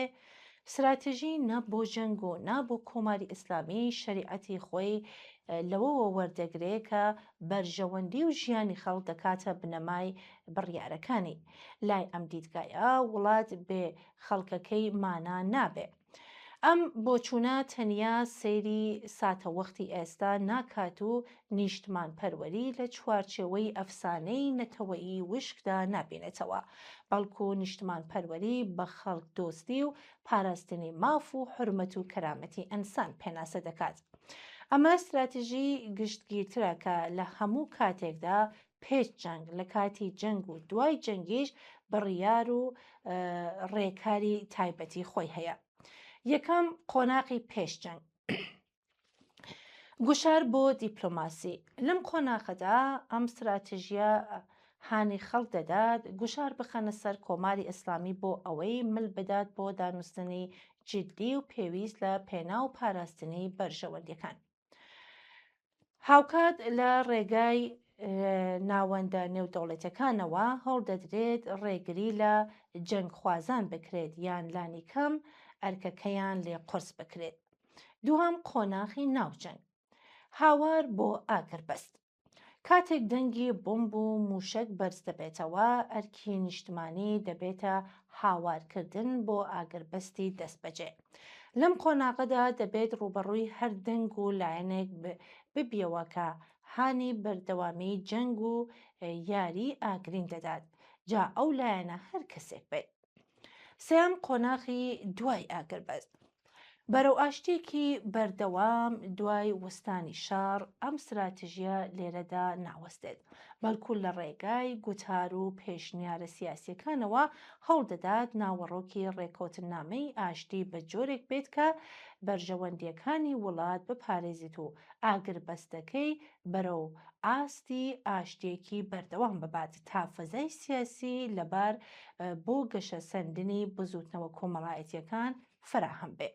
Speaker 1: استراتیژی نا بۆ جەنگ و نا بۆ کۆماری ئیسلامی شەریعەتی خۆی لەوەوە وەردەگرێت کە بەرژەوەندی و ژیانی خەڵک دەکاتە بنەمای بڕیارەکانی لای ئەم دیدگایە وڵات بێ خەڵکەکەی مانا نابێ. ئەم بۆچوونە تەنیا سەیری ساتە وەختی ئێستا ناکات و نیشتمان پەروەری لە چوارچێوەی ئەفسانەی نەتەوەیی وشکدا نابێنێتەوە، بەڵکو نیشتمان پەروەری بە خەڵک دۆستی و پاراستنی ماف و حرمەت و کەرامەتی ئەنسان پێناسە دەکات. ئەمە استراتیژی گشتگیرترە کە لە هەموو کاتێکدا پێش جەنگ، لە کاتی جەنگ و دوای جەنگیش بڕیار و ڕێکاری تایبەتی خۆی هەیە. یەکەم قۆناغی پێشجەنگ گوشار بۆ دیپلۆماسی. لەم قۆناغەدا ئەم استراتیژیە هانی خەڵک دەدات گوشار بخەنە سەر کۆماری ئیسلامی بۆ ئەوەی مل بدات بۆ دانوستنی جددی و پێویست لە پێنا و پاراستنی بەرژەوەندیەکان. هاوکات لە ڕێگای ناوەندە نێودەوڵەتیەکانەوە هەوڵدەدرێت ڕێگری لە جەنگخوازان بکرێت یان لانی کەم ئەرکەکەیان لێ قرس بکرێت. دووهەم قۆناغی ناوجەنگ هاوار بۆ ئاگربەست. کاتێک دەنگی بۆمب و موشک بەرز دەبێتەوە ئەرکی نیشتمانی دەبێتە هاوارکردن بۆ ئاگربەستی دەستبەجێ. لەم قۆناغەدا دەبێت ڕوبەڕووی هەر دەنگ و لایەنێک ببیەوە کە هانی بەردەوامی جەنگ و یاری ئاگرین دەدات جا ئەو لایەنە هەر کەسێک بێت. سێم قۆناغی دوای ئاگربەست بەرەو ئاشتێکی بەردەوام دوای وستانی شار ئەم استراتیژیە لێرەدا ناوەستێت بەڵکو لە ڕێگای گوتار و پێشنیارە سیاسیەکانەوە هەوڵدەدات ناوەڕۆکی ڕێکەوتنامەی ئاشتی بە جۆرێک بێت کە بەرژەوەندیەکانی وڵات بپارێزیت و ئاگربەستەکەی بەرەو ئاستی ئاشتێکی بەردەوام ببات تا فەزای سیاسی لەبار بۆ گەشە سەردنی بزوتنەوە کۆمەڵایەتیەکان فراهم بێ.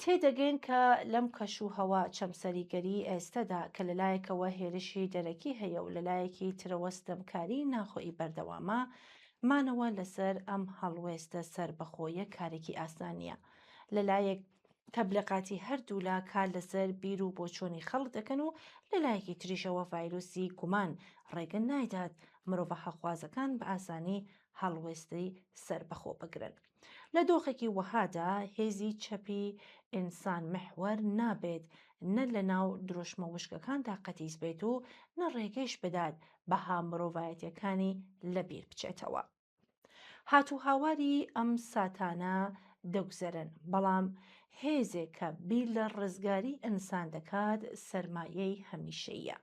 Speaker 1: تێدەگەین کە لەم کەشوهەوا چەمسەریگەری ئێستادا کە لەلایەکەوە هێرشی دەرەکی هەیە و لەلایەکی ترەوەستەمکاری ناخۆی بەردەوامە مانەوە لەسەر ئەم هەڵوێستە سربەخۆیە کارێکی ئاسان نییە لەلایەک تەبلیغاتی هەردوولا کار لەسەر بیر و بۆچۆنی خەڵک دەکەن و لەلایەکی تریشەوە ڤایرۆسی گومان ڕێگە نایدات مرۆڤە حەخوازەکان بە ئاسانی هەڵوێستەی سربەخۆ بگرن. لە دۆخێکی وەهادا هێزی چەپی ئینسان محور نابێت نە لە ناو درۆشمە وشکەکاندا قەتیس بێت و نە ڕێگەیش بدات بەها مرۆڤایەتیەکانی لەبیر بچێتەوە. هاتوو هاواری ئەم ساتانە دەگوزەرن بەڵام هێزێک کە بیر لە ڕزگاری ئینسان دەکات سەرمایەی هەمیشەیە.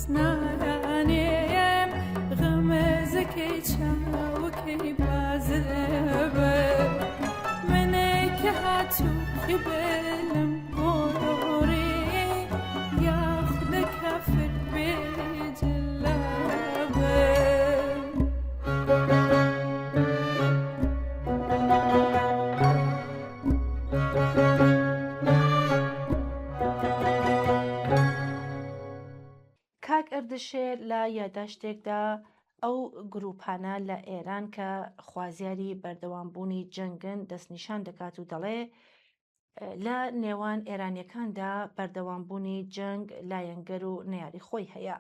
Speaker 6: نرانیم غمزه که چاو که بازبه منه که هاتو که بلم بروری یا خود کافر بجلبه
Speaker 1: کاک ئەردەشێر لە یادداشتێکدا ئەو گروپانە لە ئێران کە خوازیاری بەردەوامبوونی جەنگن دەستنیشان دەکات و دەڵێ لە نێوان ئێرانیەکاندا بەردەوامبوونی جەنگ لایەنگەر و نەیاری خۆی هەیە.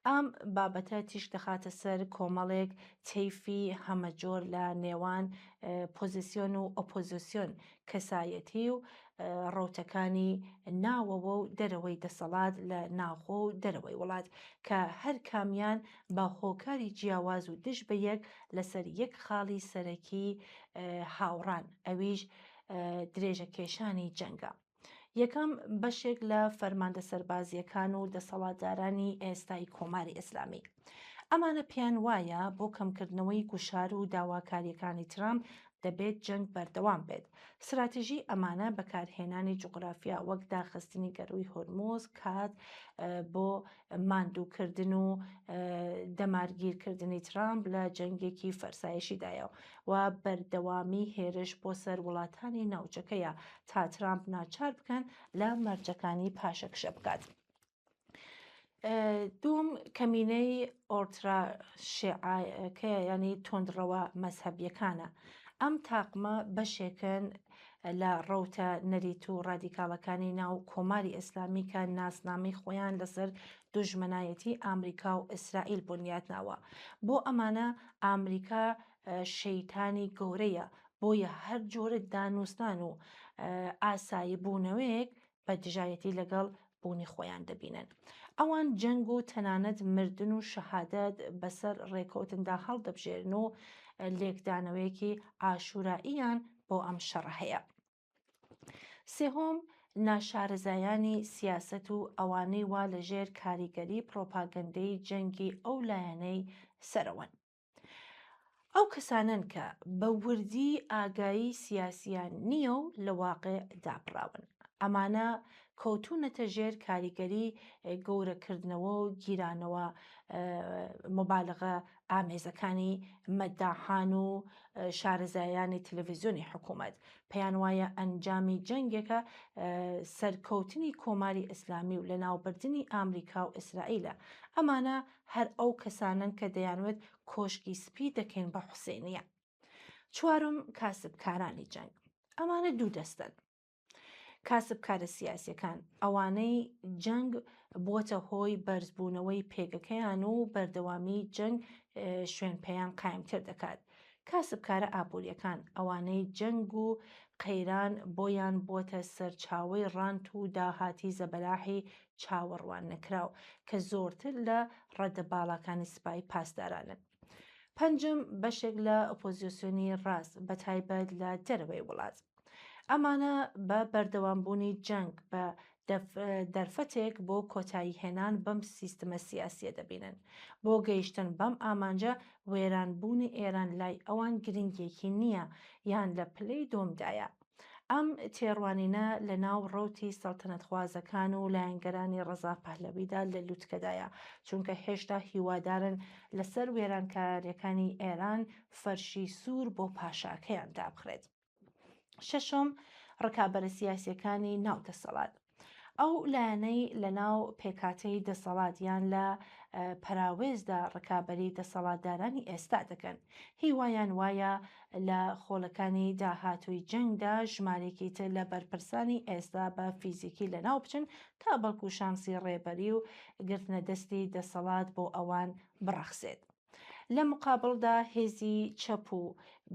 Speaker 1: ئەم بابەتە تیش دەخاتە سەر کۆمەڵێک تەیفی هەمەجۆر لە نێوان پۆزیسیۆن و ئۆپۆزیسیۆن کەسایەتی و ڕەوتەکانی ناوەوە و دەرەوەی دەسەڵات لە ناوخۆ و دەرەوەی وڵات کە هەر کامیان بە هۆکاری جیاواز و دش بە یەک لەسەر یەک خاڵی سەرەکی هاوڕان ئەویش درێژە کێشانی جەنگە. یەکەم بەشێک لە فەرماندە سەربازیەکان و دەسەڵاتدارانی ئێستای کۆماری ئیسلامی. ئەمانە پیان وایە بۆ کەمکردنەوەی کوشار و داواکاریەکانی ترامپ دەبێت جەنگ بەردەوام بێت. استراتیژی ئەمانە بەکارهێنانی جوگرافیا وەک داخستنی گەڕووی هۆرمۆز کات بۆ ماندووکردن و دەمارگیرکردنی ترامپ لە جەنگێکی فەرسایشیدایە و بەردەوامی هێرش بۆ سەر وڵاتانی ناوچەکەیە تا ترامپ ناچار بکەن لە مەرجەکانی پاشەکشە بکات. دوم کەمینەی ئۆرترا شیعەکەیە ینی تۆندڕەوە مەزهەبیەکانە. ئەم تاقمە بەشێکن لە ڕەوتە نەریت و ڕادیکاڵەکانی ناو کۆماری ئیسلامی کە ناسنامەی خۆیان لەسەر دوژمنایەتی ئامریکا و ئیسرائیل بنیاتناوە. بۆ ئەمانە ئامریکا شەیتانی گەورەیە بۆیە هەر جۆرە دانوستان و ئاسایی بوونەوەیەک بە دژایەتی لەگەڵ بوونی خۆیان دەبینن. ئەوان جەنگ و تەنانەت مردن و شەهادەت بەسەر ڕێکەوتندا هەڵدەبژێرن و لێکدانەوەیەکی ئاشورائیان بۆ ئەم شەڕە هەیە. سێهۆم ناشارەزایانی سیاسەت و ئەوانەی وا لەژێر کاریگەری پرۆپاگەندەی جەنگی ئەو لایەنەی سەرەوەن. ئەو کەسانن کە بە وردی ئاگایی سیاسیان نییە و لە واقع دابراون. ئەمانە کەوتونەتە ژێر کاریگەری گەورەکردنەوە و گیرانەوە مبالغە ئامێزەکانی مەداحان و شارەزایانی تەلەڤیزیۆنی حکوومەت. پێیان وایە ئەنجامی جەنگێکە سەرکەوتنی کۆماری ئیسلامی و لە ناوبردنی ئامریکا و ئیسرائیلە. ئەمانە هەر ئەو کەسانن کە دەیانوێت کۆشکی سپی دەکەین بە حوسێنیە. چوارم کاسبکارانی جەنگ. ئەمانە دوو دەستن. کاسبکارە سیاسیەکان ئەوانەی جەنگ بۆتە هۆی بەرزبوونەوەی پێگەکەیان و بەردەوامی جەنگ شوێن پێیان قایمتر دەکات. کاسبکارە ئابوووریەکان ئەوانەی جەنگ و قەیران بۆیان بۆتە سەرچاوەی ڕانت و داهاتی زەبەلاحی چاوەڕوان نەکراو کە زۆرتر لە ڕەدەباڵەکانی سوپای پاسدارانن. پەنجم بەشێک لە ئۆپۆزیسیۆنی ڕاست بەتایبەت لە دەرەوەی وڵات. ئەمانە بە بەردەوامبوونی جەنگ بە دەرفەتێک بۆ کۆتایی هێنان بەم سیستەمە سیاسیە دەبینن. بۆ گەیشتن بەم ئامانجە وێرانبوونی ئێران لای ئەوان گرنگێکی نییە یان لە پلەی دۆمدایە. ئەم تێڕوانینە لە ناو ڕەوتی سەڵتەنەتخوازەکان و لایەنگەرانی ڕەزا پەهلەویدا لە لووتکەدایە چونکە هێشتا هیوادارن لەسەر وێرانکاریەکانی ئێران فەرشی سوور بۆ پاشاکەیان دابخرێت. شەشۆم ڕکابەرە سیاسیەکانی ناو دەسەڵات. ئەو لایەنەی لە ناو پێکاتەی دەسەڵات یان لە پەراوێزدا ڕکابەری دەسەڵاتدارانی ئێستا دەکەن. هیوایان وایە لە خۆڵەکانی داهاتووی جەنگدا ژمارێکی تر لە بەرپرسانی ئێستا بە فیزیکی لەناو بچن تا بەڵکو شانسی ڕێبەری و گرتنە دەستی دەسەڵات بۆ ئەوان بڕەخسێت. لە مقابڵدا هێزی چەپ و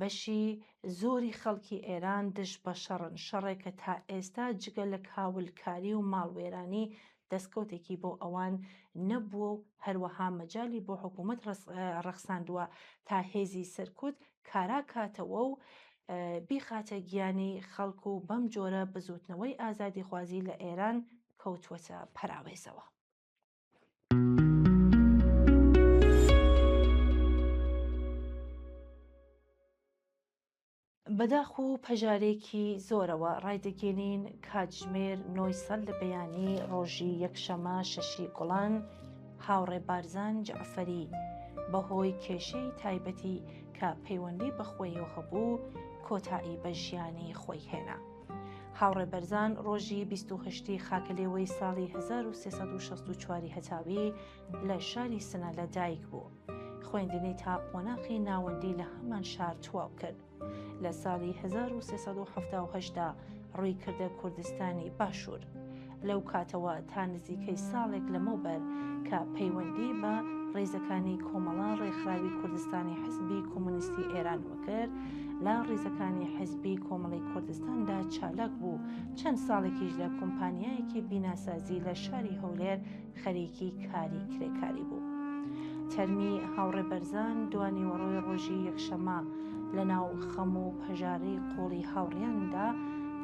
Speaker 1: بەشی زۆری خەڵکی ئێران دش بە شەڕن شەڕێکە تا ئێستا جگە لە کاولکاری و ماڵوێرانی دەستکەوتێکی بۆ ئەوان نەبووە و هەروەها مەجالی بۆ حکوومەت ڕەخساندووە تا هێزی سەرکوت کارا کاتەوە و بیخاتە گیانی خەڵک و بەم جۆرە بزوتنەوەی ئازادی خوازی لە ئێران کەوتوەتە پەراوێزەوە. بەداخ و پەژارێکی زۆرەوە ڕایدەگەێنین کاتژمێر 9 سەد لە بەیانی ڕۆژی یەکشەمە 6 گوڵان هاوڕێ بارزان جەعفەری بەهۆی کێشەی تایبەتی کە پەیوەندی بەخۆیەوە هەبوو کۆتایی بە ژیانی خۆی هێنا. هاوڕێ بەرزان ڕۆژی 28 خاکەلێوەی ساڵی 1364 هەتاوی لە شاری سنە لە دایک بوو. خوێندنەی تاقۆناقی ناوەندی لە هەمان شار تواو کرد. لە ساڵی 1370دا ڕووی کردە کوردستانی باشوور. لەو کاتەوە تا نزیکەی ساڵێک لەمەوبەر کە پەیوەندی بە ڕێزەکانی کۆمەڵە ڕێکخراوی کوردستانی حزبی کۆمونیستی ئێرانەوە کرد، لە ڕێزەکانی حزبی کۆمەڵی کوردستاندا چالاک بوو چەند ساڵێکیش لە کۆمپانیایەکی بیناسازی لە شاری هەولێر خەریکی کاری کرێکاری بوو. تەرمی هاوڕێ بەرزان دوانی وەڕۆی ڕۆژی یەکشەمە لە ناو خەم و پەژارەی قۆڵی هاوڕیاندا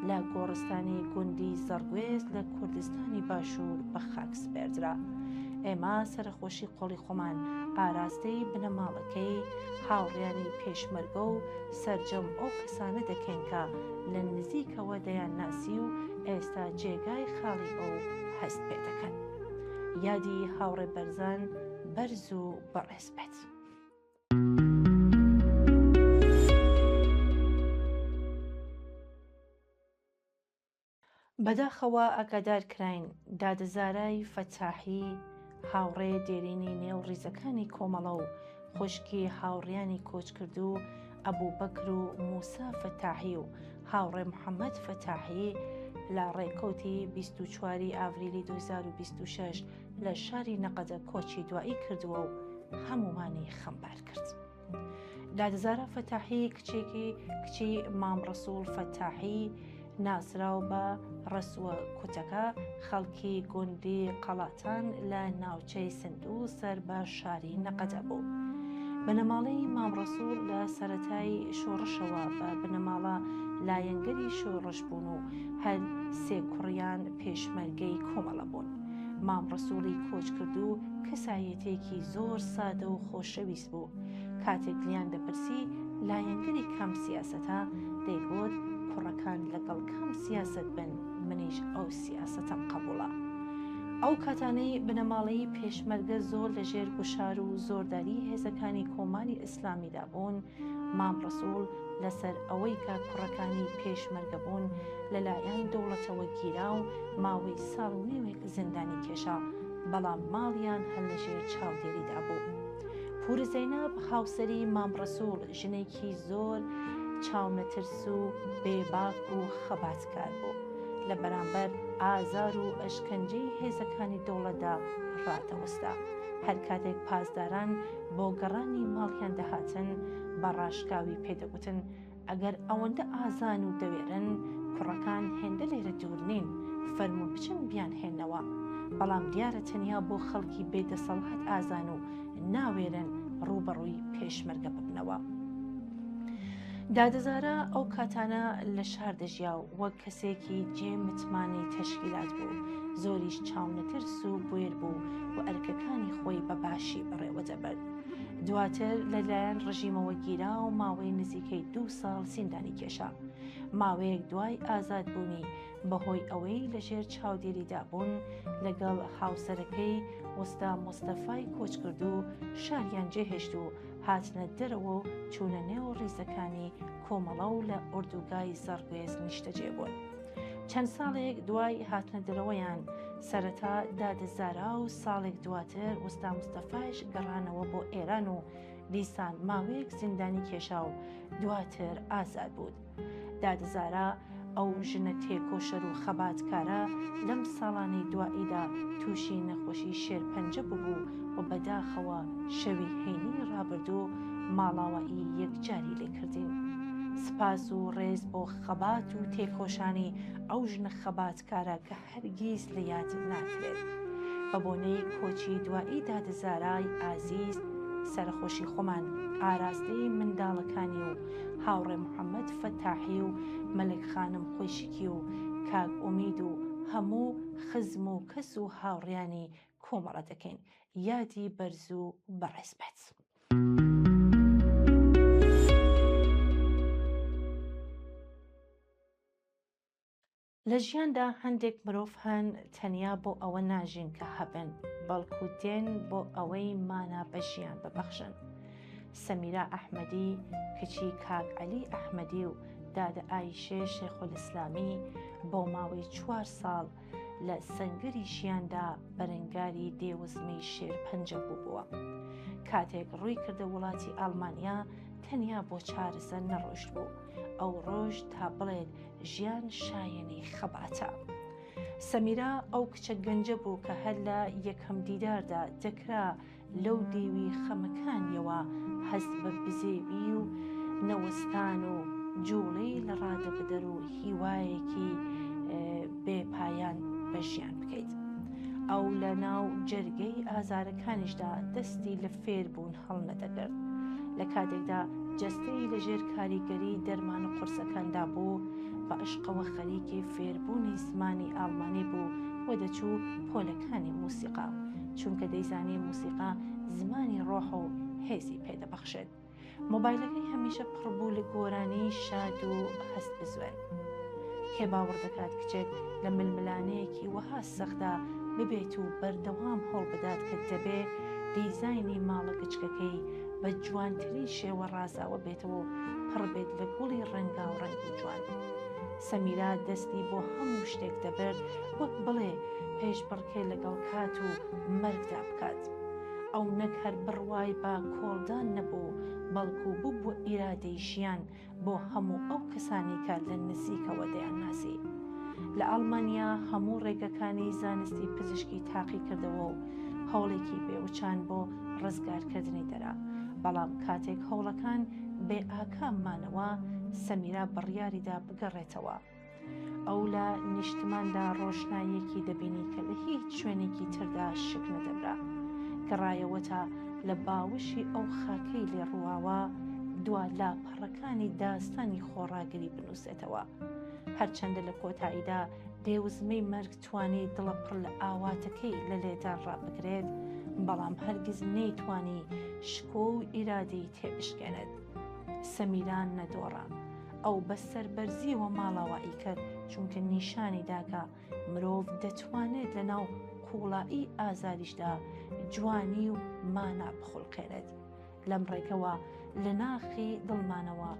Speaker 1: لە گۆڕستانی گوندی زەڕگوێز لە کوردستانی باشوور بە خاک سپێردرا. ئێمە سەرخۆشی قۆڵی خۆمان ئاراستەی بنەماڵەکەی هاوڕیانی پێشمەرگە و سەرجەم ئەو کەسانە دەکەین کە لە نزیکەوە دەیان ناسی و ئێستا جێگای خاڵی ئەو هەست پێ دەکەن. یادی هاوڕێ بەرزان بەرز و بەڕێز بێت. بەداخەوە ئاگادار کراین دادەزارای فەتاحی هاوڕێ دێرینی نێو ڕیزەکانی کۆمەڵە و خوشکی هاوڕیانی کۆچکردو ئەبوو بەکر و موسا فەتاحی و هاوڕێ محەممەد فەتاحی لە ڕێکەوتی 24 ئاڤریلی 2026 لە شاری نەقەدە کۆچی دوایی کردووە و هەمومانی خەمبار کرد. دادەزارە فەتاحی کچی مام ڕەسوول فەتاحی ناسراو بە ڕەسووە کوتەکە خەڵکی گوندی قەڵاتان لە ناوچەی سندوو سەر بە شاری نەقەدە بوو. بنەماڵەی مام ڕەسوول لە سەرەتای شۆڕشەوە بە بنەماڵە لایەنگەری شۆڕش بوون و هەر سێ کوڕیان پێشمەرگەی کۆمەڵە بوون. مام ڕەسووڵی کۆچ کردو کەسایەتێکی زۆر سادە و خۆشەویست بوو. کاتێک لیان دەپرسی لایەنگەری کام سیاسەتە دەیگوت کوڕەکان لەگەڵ کام سیاست بن، منیش ئەو سیاسەتەم قبوڵە. ئەو کاتانەی بنەماڵەی پێشمەرگە زۆر لەژێر گوشار و زۆرداری هێزەکانی کۆماری ئیسلامیدا بوون، مام ڕەسوول لەسەر ئەوەی کە کوڕەکانی پێشمەرگە بوون لەلایەن دەوڵەتەوە گیرا و ماوەی ساڵ و نێوێک زیندانی کێشا، بەڵام ماڵیان هەر لەژێر چاودێریدا بوو. پور زەینەب هاوسەری مام ڕەسوول ژنێکی زۆر چاونەترس و بێباک و خەباتکار بوو. لە بەرامبەر ئازار و ئەشکەنجەی هێزەکانی دەوڵەتدا ڕاتەوەستا. هەر کاتێک پاسداران بۆ گەڕانی ماڵیان دەهاتن بە ڕاشکاوی پێدەگوتن ئەگەر ئەوەندە ئازان و دەوێرن کوڕەکان هێندە لێرە دوور نین، فەرموو بچن بیان هێنەوە. بەڵام دیارە تەنیا بۆ خەڵکی بێدەسەڵات ئازان و ناوێرن ڕوبەڕووی پێشمەرگە ببنەوە. دادەزارە ئەو کاتانە لە شار دەژیا و وەک کەسێکی جێ متمانی تەشکیلات بوو، زۆریش چاونەترس و بوێر بوو و ئەرکەکانی خۆی بەباشی بەڕێوە دەبرد. دواتر لەلایەن ڕژیمەوە گیرا و ماوەی نزیکەی 2 ساڵ زیندانی کێشا. ماوەیەک دوای ئازادبوونی بەهۆی ئەوەی لەژێر چاودێریدا بوون لەگەڵ هاوسەرەکەی وەستا مۆستەفای کۆچکردو شاریان جێهێشت و هاتنە دەرەوە و چوونە نێو ڕیزەکانی کۆمەڵە و لە ئوردوگای زەڕگوێز نیشتەجێ بوون. چەند ساڵێک دوای هاتنە دەرەوەیان سەرەتا دادەزارا و ساڵێک دواتر وەستا مستەفاش گەڕانەوە بۆ ئێران و دیسان ماوەیەک زیندانی کێشا و دواتر ئازاد بوو. دادەزارا ئەو ژنە تێکۆشەر و خەباتکارە لەم ساڵانی دوائیدا تووشی نەخۆشی شێرپەنجە بوو و بەداخەوە شەوی هەینی ڕابردوو ماڵاوایی یەکجاری لێکردین. سپاس و ڕێز بۆ خەبات و تێکۆشانی ئەو ژنە خەباتکارە کە هەرگیز لە یاد ناکرێت. بە بۆنەی کۆچی دوایی دادەزارای ئازیز سەرخۆشی خۆمان ئاراستەی منداڵەکانی و هاوڕێ محەممەد فەتاحی و مەلک خانم خۆشکی و کاک ئومید و هەموو خزم و کەس و هاوڕیانی کۆمەڵە دەکەین. یادی بەرز و بەڕێز بێت. لە ژیاندا هەندێک مرۆڤ هەن تەنیا بۆ ئەوە ناژین کە هەبن بەڵکو دێن بۆ ئەوەی مانا بە ژیان ببەخشن. سەمیرا ئەحمەدی کچی کاک عەلی ئەحمەدی و دادە ئایشێ شێخولئیسلامی بۆ ماوەی 4 ساڵ لە سەنگەری ژیاندا بەرەنگاری دێوزمەی شێرپەنجە بووبووە. کاتێک ڕووی کردە وڵاتی ئەڵمانیا تەنیا بۆ چارەسەر نەڕۆشت بوو، ئەو ڕۆژ تا بڵێت ژیان شایەنی خەباتە. سەمیرا ئەو کچە گەنجە بوو کە هەر لە یەکەم دیداردا دەکرا لەو دێوی خەمەکانیەوە هەست بە بزێوی و نەوەستان و جوڵەی لە ڕادەبدەر و هیوایەکی بێپایان بە ژیان بکەیت. ئەو لە ناو جەرگەی ئازارەکانیشدا دەستی لە فێربوون هەڵنەدەگرت. لە کاتێکدا جەستەی لەژێر کاریگەری دەرمان و قورسەکاندا بوو، بە عشقەوە خەریکی فێربوونی زمانی ئاڵمانی بوو و دەچوو پۆلەکانی موسیقا، چونکە دەیزانی موسیقا زمانی ڕۆح و هێزی پێدەبەخشێت. مۆبایلەکەی هەمیشە پڕبوو لە گۆرانی شاد و هەست بزوێن. کێ باوەڕ دەکات کچێک لە ململانەیەکی وەها سەخدا ببێت و بەردەوام هەوڵ بدات کە دەبێ دیزایانی ماڵە کچکەکەی بە جوانترین شێوە ڕازاوە بێتەوە و پڕ بێت لە گوڵی ڕەنگا و ڕەنگ و جوان. سەمیرا دەستی بۆ هەموو شتێک دەبرد وەک بڵێ پێش بڕکێ لەگەڵ کات و مەرگدا بکات. ئەو نەک هەر بڕوای بە کۆڵدان نەبوو، بەڵکو بوو ئیرادەی ژیان بۆ هەموو ئەو کەسانی کە لە نزیکەوە دەیانناسی. لە ئەڵمانیا هەموو ڕێگەکانی زانستی پزیشکی تاقی کردەوە و هەوڵێکی بێوچان بۆ ڕزگارکردنی دەرا، بەڵام کاتێک هەوڵەکان بێ ئاکاممانەوە سەمیرا بڕیاریدا بگەڕێتەوە. ئەو لە نیشتماندا ڕۆشنایەکی دەبینی کە لە هیچ شوێنێکی تردا شک نەدەبرا. گەڕایەوە تا لە باوشی ئەو خاکەی لێڕواوە دوا لاپەڕەکانی داستانی خۆڕاگری بنووسێتەوە. هەرچەندە لە کۆتاییدا دێوزمەی مەرگ توانی دڵە پڕ لە ئاواتەکەی لە لێدا ڕابگرێت، بەڵام هەرگیز نەیتوانی شکۆ و ئیرادەی تێبشکێنێت. سەمیران نەدۆڕا، ئەو بە سەربەرزیەوە ماڵاوایی کرد، چونکە نیشانی داکە مرۆڤ دەتوانێت لە ناو قوڵایی ئازاریشدا جوانی و مانا بخڵقێنێت. لەم ڕێگەوە لە ناخی دڵمانەوە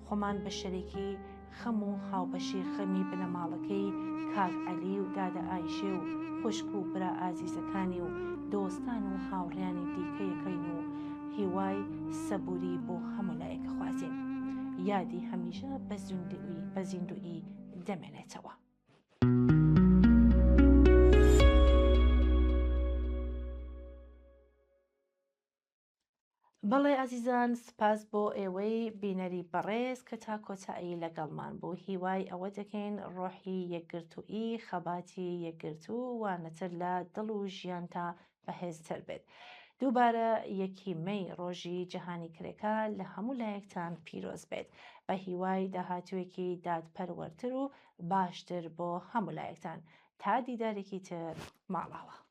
Speaker 1: خۆمان بە شەریکی خەم و هاوبەشی خەمی بنەماڵەکەی کاک عەلی و دادە ئایشێ و خوشک و برا ئازیزەکانی و دۆستان و هاوڕێیانی دیکەیەکەین و هیوای سەبووری بۆ هەموو لایەکە خوازین. یادی هەمیشە بە زیندوئی دەمێنێتەوە. بەڵێ ئازیزان، سپاس بۆ ئێوەی بینەری بەڕێز کە تا کۆتایی لەگەڵمان بوو. هیوای ئەوە دەکەین ڕۆحی یەکگرتووی خەباتی یەکگرتوو وانەتر لە دڵ و ژیان تا بەهێزتر بێت. دووبارە 1 مەی ڕۆژی جیهانی کرێکە لە هەموو لایەکتان پیرۆز بێت، بە هیوای داهاتوویەکی دادپەروەرتر و باشتر بۆ هەموو لایەکتان. تا دیدارێکی تر، ماڵاوە.